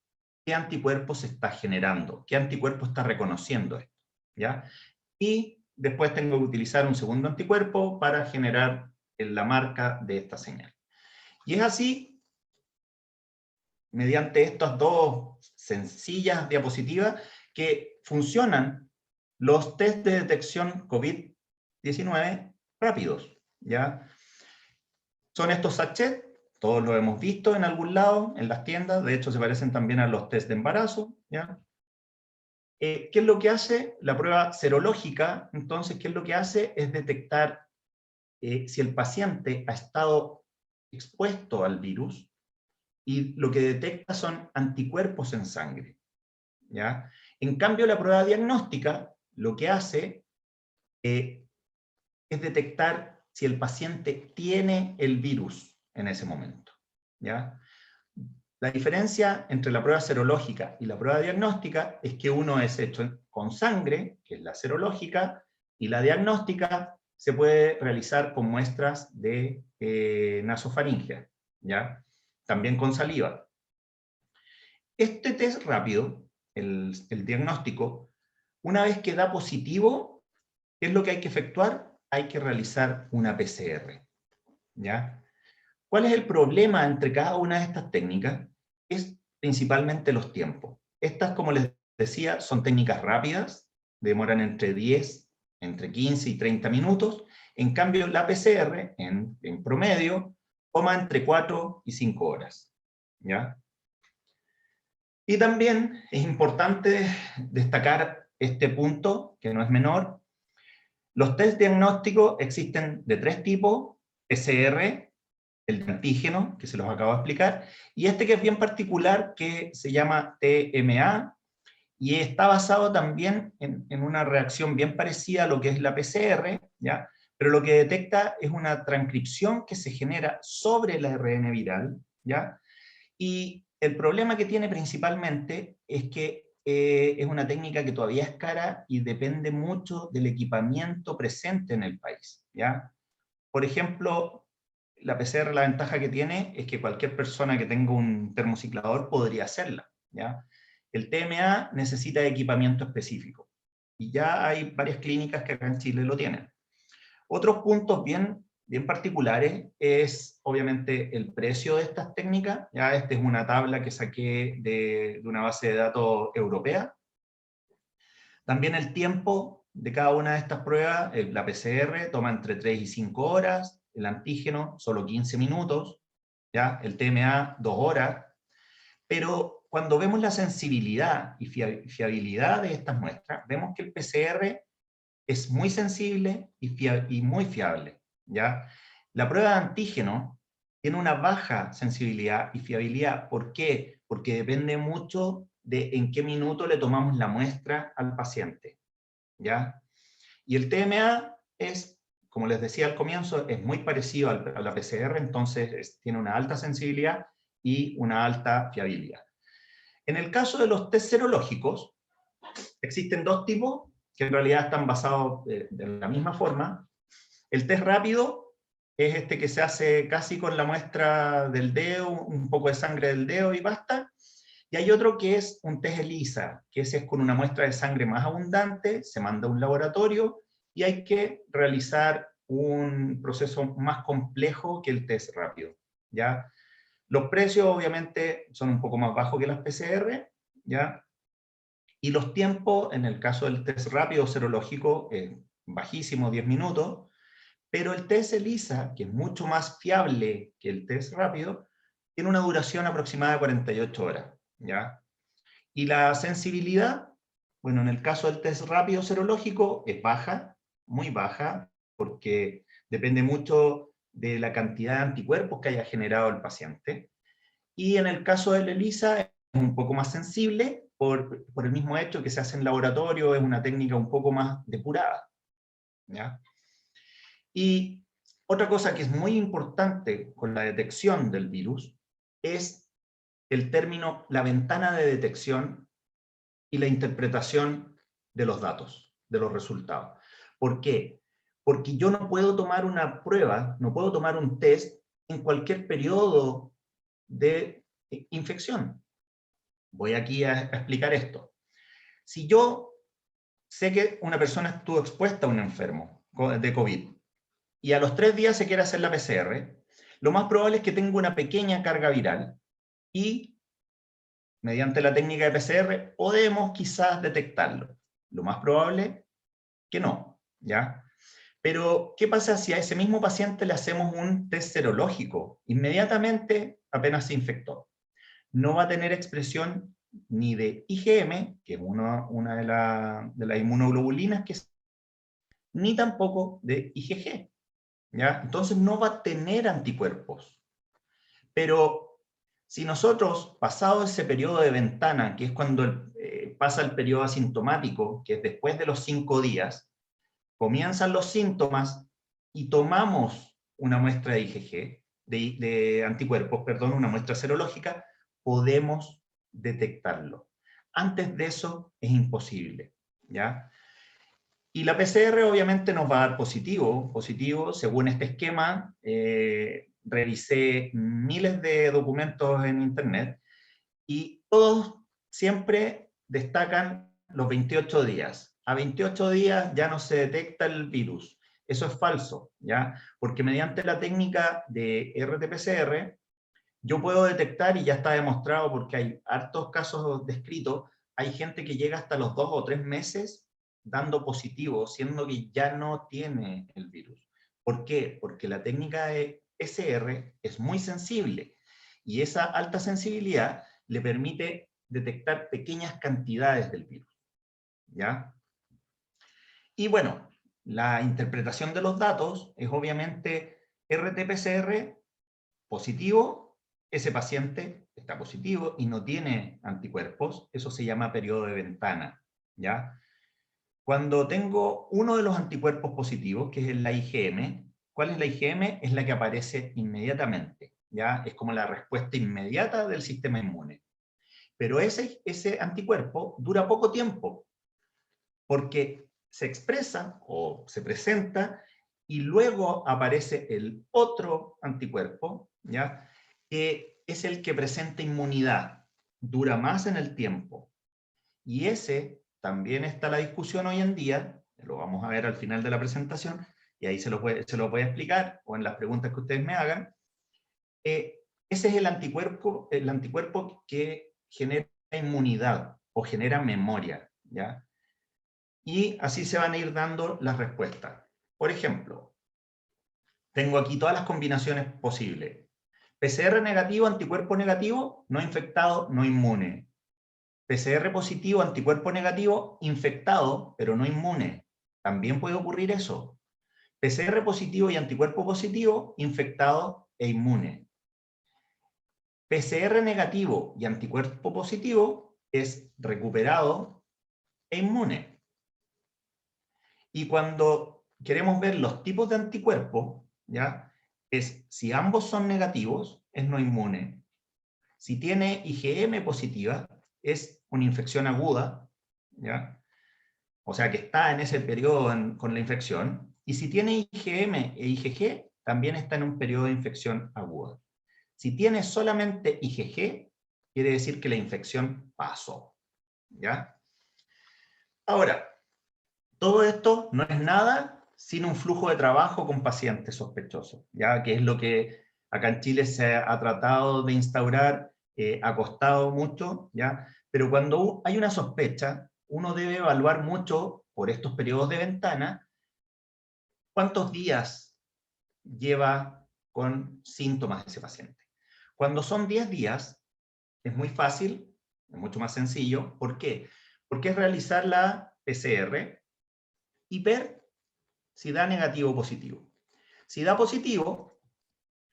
qué anticuerpo se está generando, qué anticuerpo está reconociendo esto, ¿ya? Y después tengo que utilizar un segundo anticuerpo para generar la marca de esta señal. Y es así, mediante estas dos sencillas diapositivas, que funcionan los test de detección COVID-19 rápidos, ¿ya? Son estos sachets, todos los hemos visto en algún lado, en las tiendas, de hecho se parecen también a los test de embarazo, ¿ya? ¿Qué es lo que hace la prueba serológica? Entonces, ¿qué es lo que hace? Es detectar si el paciente ha estado expuesto al virus, y lo que detecta son anticuerpos en sangre, ¿ya? En cambio, la prueba diagnóstica lo que hace es detectar si el paciente tiene el virus en ese momento, ¿ya? La diferencia entre la prueba serológica y la prueba diagnóstica es que uno es hecho con sangre, que es la serológica, y la diagnóstica se puede realizar con muestras de nasofaringea, ¿ya?, también con saliva. Este test rápido, el diagnóstico, una vez que da positivo, ¿qué es lo que hay que efectuar? Hay que realizar una PCR, ¿ya? ¿Cuál es el problema entre cada una de estas técnicas? Es principalmente los tiempos. Estas, como les decía, son técnicas rápidas, demoran entre 15 y 30 minutos. En cambio, la PCR, en promedio, toma entre 4 y 5 horas, ¿ya? Y también es importante destacar este punto, que no es menor. Los test diagnósticos existen de 3 tipos: PCR, el de antígeno, que se los acabo de explicar, y este que es bien particular, que se llama TMA, y está basado también en una reacción bien parecida a lo que es la PCR, ¿ya? Pero lo que detecta es una transcripción que se genera sobre el ARN viral, ¿ya? Y el problema que tiene principalmente es que es una técnica que todavía es cara y depende mucho del equipamiento presente en el país, ¿ya? Por ejemplo, la PCR, la ventaja que tiene es que cualquier persona que tenga un termociclador podría hacerla, ¿ya? El TMA necesita equipamiento específico, y ya hay varias clínicas que acá en Chile lo tienen. Otros puntos bien particulares es, obviamente, el precio de estas técnicas. Ya esta es una tabla que saqué de una base de datos europea. También el tiempo de cada una de estas pruebas: la PCR toma entre 3 y 5 horas, el antígeno solo 15 minutos, ¿ya? El TMA 2 horas, pero cuando vemos la sensibilidad y fiabilidad de estas muestras, vemos que el PCR es muy sensible y muy fiable, ¿ya? La prueba de antígeno tiene una baja sensibilidad y fiabilidad. ¿Por qué? Porque depende mucho de en qué minuto le tomamos la muestra al paciente, ¿ya? Y el TMA es, como les decía al comienzo, es muy parecido a la PCR, entonces tiene una alta sensibilidad y una alta fiabilidad. En el caso de los test serológicos, existen 2 tipos que en realidad están basados de la misma forma. El test rápido es este que se hace casi con la muestra del dedo, un poco de sangre del dedo y basta. Y hay otro que es un test ELISA, que ese es con una muestra de sangre más abundante, se manda a un laboratorio y hay que realizar un proceso más complejo que el test rápido, ¿ya? Los precios obviamente son un poco más bajos que las PCR, ¿ya? Y los tiempos, en el caso del test rápido serológico, bajísimo, 10 minutos, pero el test ELISA, que es mucho más fiable que el test rápido, tiene una duración aproximada de 48 horas, ¿ya? Y la sensibilidad, bueno, en el caso del test rápido serológico, es baja, muy baja, porque depende mucho de la cantidad de anticuerpos que haya generado el paciente. Y en el caso del ELISA es un poco más sensible, por el mismo hecho que se hace en laboratorio, es una técnica un poco más depurada, ¿ya? Y otra cosa que es muy importante con la detección del virus es el término, la ventana de detección y la interpretación de los datos, de los resultados. ¿Por qué? Porque yo no puedo tomar una prueba, no puedo tomar un test en cualquier periodo de infección. Voy aquí a explicar esto. Si yo sé que una persona estuvo expuesta a un enfermo de COVID y a los 3 días se quiere hacer la PCR, lo más probable es que tenga una pequeña carga viral y mediante la técnica de PCR podemos quizás detectarlo. Lo más probable que no, ¿ya? Pero, ¿qué pasa si a ese mismo paciente le hacemos un test serológico? Inmediatamente, apenas se infectó, no va a tener expresión ni de IgM, que es una de las inmunoglobulinas, ni tampoco de IgG, ¿ya? Entonces no va a tener anticuerpos. Pero si nosotros, pasado ese periodo de ventana, que es cuando pasa el periodo asintomático, que es después de los 5 días, comienzan los síntomas y tomamos una muestra de IgG, de anticuerpos, perdón, una muestra serológica, podemos detectarlo. Antes de eso es imposible, ¿ya? Y la PCR obviamente nos va a dar positivo, según este esquema. Revisé miles de documentos en internet y todos siempre destacan los 28 días. A 28 días ya no se detecta el virus. Eso es falso, ¿ya? Porque mediante la técnica de RT-PCR, yo puedo detectar, y ya está demostrado porque hay hartos casos descritos, hay gente que llega hasta los 2 o 3 meses dando positivo, siendo que ya no tiene el virus. ¿Por qué? Porque la técnica de PCR es muy sensible, y esa alta sensibilidad le permite detectar pequeñas cantidades del virus, ¿ya? Y bueno, la interpretación de los datos es obviamente RT-PCR positivo, ese paciente está positivo y no tiene anticuerpos, eso se llama periodo de ventana, ¿ya? Cuando tengo uno de los anticuerpos positivos, que es la IgM, ¿cuál es la IgM? Es la que aparece inmediatamente, ¿ya? Es como la respuesta inmediata del sistema inmune. Pero ese anticuerpo dura poco tiempo, porque se expresa o se presenta y luego aparece el otro anticuerpo, ¿ya? Que es el que presenta inmunidad, dura más en el tiempo. Y ese también está la discusión hoy en día, lo vamos a ver al final de la presentación, y ahí se lo voy a explicar, o en las preguntas que ustedes me hagan. Ese es el anticuerpo que genera inmunidad o genera memoria, ¿ya? Y así se van a ir dando las respuestas. Por ejemplo, tengo aquí todas las combinaciones posibles. PCR negativo, anticuerpo negativo, no infectado, no inmune. PCR positivo, anticuerpo negativo, infectado, pero no inmune. También puede ocurrir eso. PCR positivo y anticuerpo positivo, infectado e inmune. PCR negativo y anticuerpo positivo es recuperado e inmune. Y cuando queremos ver los tipos de anticuerpos, ¿ya? Es si ambos son negativos, es no inmune. Si tiene IgM positiva, es una infección aguda, ¿ya? O sea que está en ese periodo con la infección. Y si tiene IgM e IgG, también está en un periodo de infección aguda. Si tiene solamente IgG, quiere decir que la infección pasó, ¿ya? Ahora, todo esto no es nada sin un flujo de trabajo con pacientes sospechosos, ¿ya? Que es lo que acá en Chile se ha tratado de instaurar, ha costado mucho, ¿ya? Pero cuando hay una sospecha, uno debe evaluar mucho, por estos periodos de ventana, cuántos días lleva con síntomas ese paciente. Cuando son 10 días, es muy fácil, es mucho más sencillo. ¿Por qué? Porque es realizar la PCR y ver si da negativo o positivo. Si da positivo,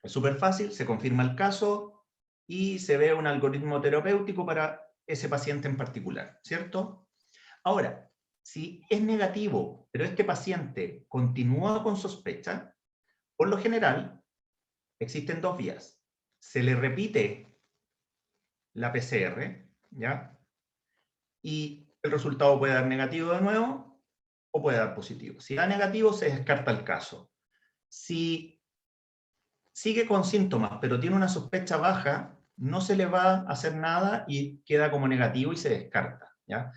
es súper fácil, se confirma el caso y se ve un algoritmo terapéutico para ese paciente en particular, ¿cierto? Ahora, si es negativo, pero este paciente continúa con sospecha, por lo general, existen dos vías. Se le repite la PCR, ¿ya? Y el resultado puede dar negativo de nuevo o puede dar positivo. Si da negativo, se descarta el caso. Si sigue con síntomas, pero tiene una sospecha baja, no se le va a hacer nada y queda como negativo y se descarta, ¿ya?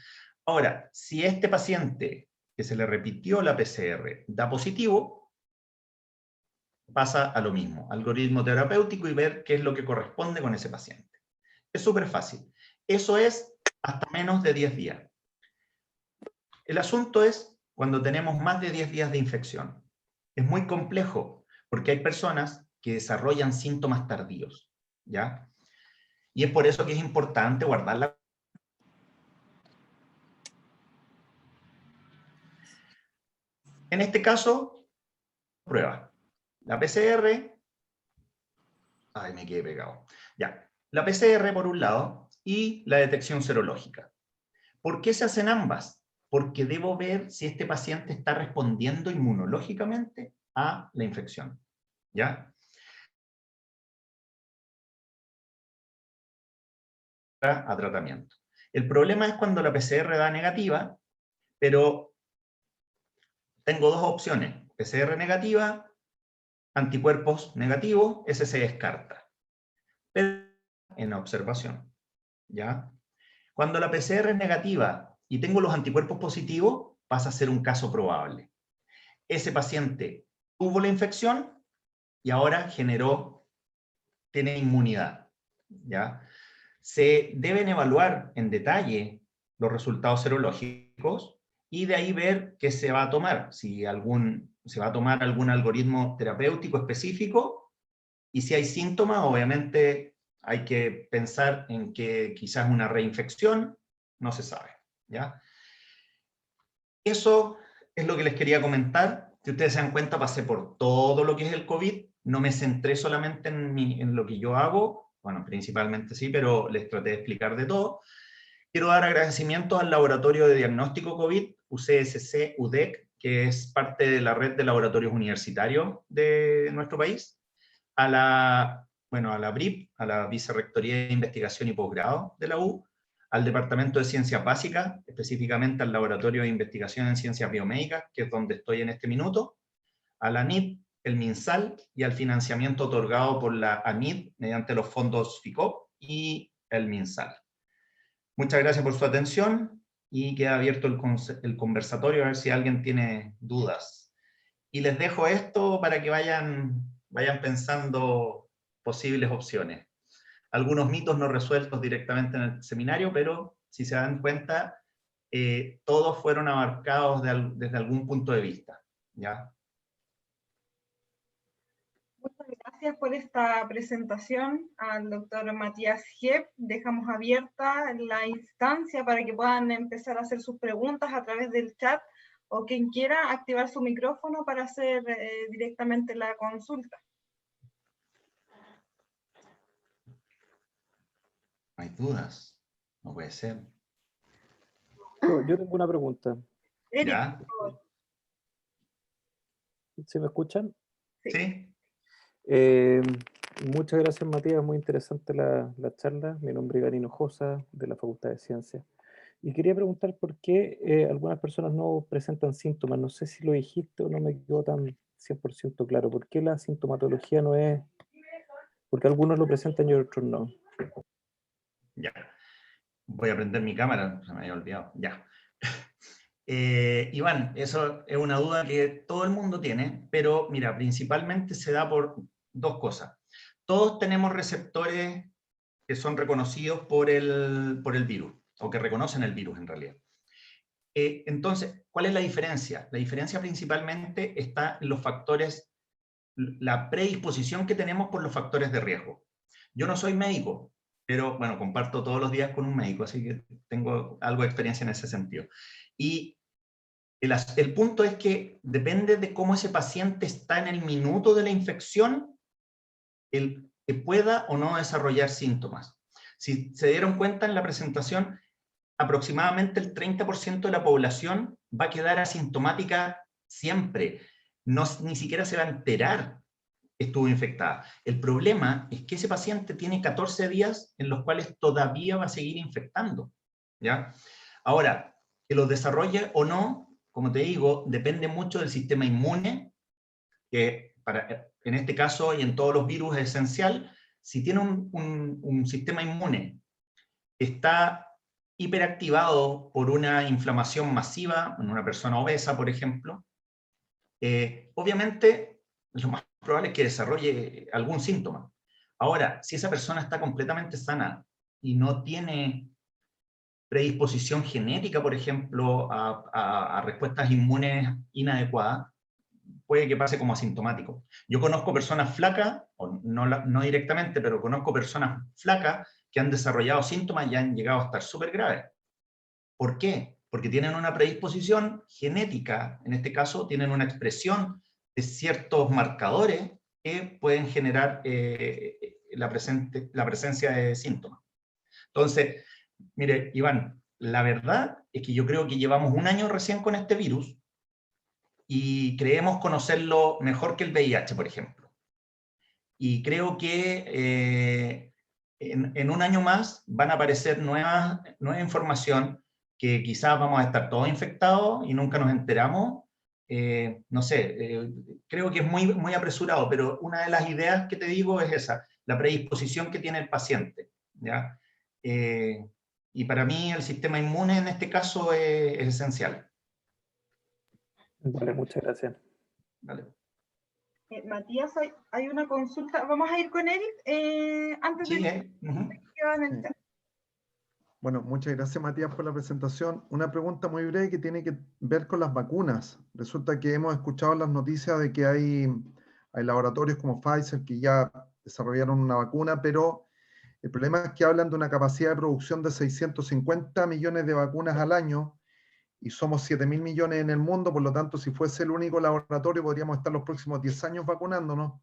Ahora, si este paciente que se le repitió la PCR da positivo, pasa a lo mismo, algoritmo terapéutico y ver qué es lo que corresponde con ese paciente. Es súper fácil. Eso es hasta menos de 10 días. El asunto es cuando tenemos más de 10 días de infección. Es muy complejo porque hay personas que desarrollan síntomas tardíos, ¿ya? Y es por eso que es importante guardar la... En este caso, prueba. La PCR... Ay, me quedé pegado. Ya. La PCR por un lado y la detección serológica. ¿Por qué se hacen ambas? Porque debo ver si este paciente está respondiendo inmunológicamente a la infección, ¿ya? A tratamiento. El problema es cuando la PCR da negativa, pero tengo dos opciones. PCR negativa, anticuerpos negativos, ese se descarta. Pero en observación, ¿ya? Cuando la PCR es negativa y tengo los anticuerpos positivos, pasa a ser un caso probable. ese paciente tuvo la infección y ahora tiene inmunidad, ¿ya? Se deben evaluar en detalle los resultados serológicos y de ahí ver qué se va a tomar, si se va a tomar algún algoritmo terapéutico específico, y si hay síntomas, obviamente hay que pensar en que quizás una reinfección, no se sabe, ¿ya? Eso es lo que les quería comentar. Si ustedes se dan cuenta, pasé por todo lo que es el COVID, no me centré solamente en lo que yo hago, bueno, principalmente sí, pero les traté de explicar de todo. Quiero dar agradecimiento al Laboratorio de Diagnóstico COVID, UCSC, UDEC, que es parte de la red de laboratorios universitarios de nuestro país, a la BRIP, a la Vicerrectoría de Investigación y Posgrado de la U, al Departamento de Ciencias Básicas, específicamente al Laboratorio de Investigación en Ciencias Biomédicas, que es donde estoy en este minuto, a la ANID, el MinSal, y al financiamiento otorgado por la ANID mediante los fondos FICOP y el MinSal. Muchas gracias por su atención y queda abierto el conversatorio a ver si alguien tiene dudas. Y les dejo esto para que vayan pensando posibles opciones. Algunos mitos no resueltos directamente en el seminario, pero si se dan cuenta, todos fueron abarcados desde algún punto de vista, ¿ya? Muchas gracias por esta presentación al doctor Matías Giep. Dejamos abierta la instancia para que puedan empezar a hacer sus preguntas a través del chat, o quien quiera activar su micrófono para hacer directamente la consulta. ¿Hay dudas? No puede ser. Yo tengo una pregunta. Eric, ¿Ya? por favor. ¿Sí me escuchan? ¿Sí? Muchas gracias, Matías. Muy interesante la charla. Mi nombre es Gary Hinojosa, de la Facultad de Ciencias. Y quería preguntar por qué algunas personas no presentan síntomas. No sé si lo dijiste o no me quedó tan 100% claro. ¿Por qué la sintomatología no es...? Porque algunos lo presentan y otros no. Ya. Voy a prender mi cámara, se me había olvidado. Ya. Iván, eso es una duda que todo el mundo tiene, pero mira, principalmente se da por dos cosas. Todos tenemos receptores que son reconocidos por el virus, o que reconocen el virus en realidad. Entonces, ¿cuál es la diferencia? La diferencia principalmente está en los factores, la predisposición que tenemos por los factores de riesgo. Yo no soy médico, pero bueno, comparto todos los días con un médico, así que tengo algo de experiencia en ese sentido. Y el punto es que depende de cómo ese paciente está en el minuto de la infección, el que pueda o no desarrollar síntomas. Si se dieron cuenta en la presentación, aproximadamente el 30% de la población va a quedar asintomática siempre. Ni siquiera se va a enterar que estuvo infectada. El problema es que ese paciente tiene 14 días en los cuales todavía va a seguir infectando, ¿ya? Ahora, que lo desarrolle o no, como te digo, depende mucho del sistema inmune, que en este caso y en todos los virus es esencial. Si tiene un sistema inmune que está hiperactivado por una inflamación masiva, en una persona obesa, por ejemplo, obviamente lo más probable es que desarrolle algún síntoma. Ahora, si esa persona está completamente sana y no tiene predisposición genética, por ejemplo, a respuestas inmunes inadecuadas, puede que pase como asintomático. Yo conozco personas flacas, o no directamente, pero conozco personas flacas que han desarrollado síntomas y han llegado a estar súper graves. ¿Por qué? Porque tienen una predisposición genética, en este caso tienen una expresión de ciertos marcadores que pueden generar la presencia de síntomas. Entonces, mire, Iván, la verdad es que yo creo que llevamos un año recién con este virus y creemos conocerlo mejor que el VIH, por ejemplo. Y creo que en un año más van a aparecer nueva información que quizás vamos a estar todos infectados y nunca nos enteramos. No sé, creo que es muy apresurado, pero una de las ideas que te digo es esa, la predisposición que tiene el paciente, ¿ya? Y para mí el sistema inmune en este caso es esencial. Vale, muchas gracias. Dale. Matías, hay una consulta. Vamos a ir con Eric antes Sí, de que van a entrar. Bueno, muchas gracias, Matías, por la presentación. Una pregunta muy breve que tiene que ver con las vacunas. Resulta que hemos escuchado en las noticias de que hay laboratorios como Pfizer que ya desarrollaron una vacuna, pero el problema es que hablan de una capacidad de producción de 650 millones de vacunas al año, y somos 7.000 millones en el mundo, por lo tanto, si fuese el único laboratorio, podríamos estar los próximos 10 años vacunándonos.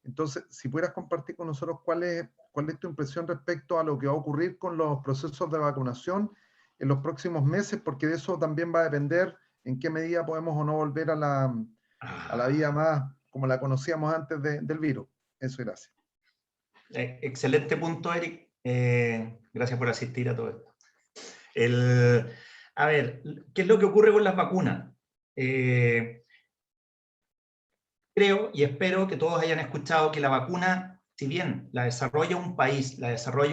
Entonces, si pudieras compartir con nosotros cuál es tu impresión respecto a lo que va a ocurrir con los procesos de vacunación en los próximos meses, porque de eso también va a depender en qué medida podemos o no volver a la vida más como la conocíamos antes del virus. Eso, gracias. Excelente punto, Eric. Gracias por asistir a todo esto. A ver, ¿qué es lo que ocurre con las vacunas? Creo y espero que todos hayan escuchado que la vacuna, si bien la desarrolla un país, la desarrolla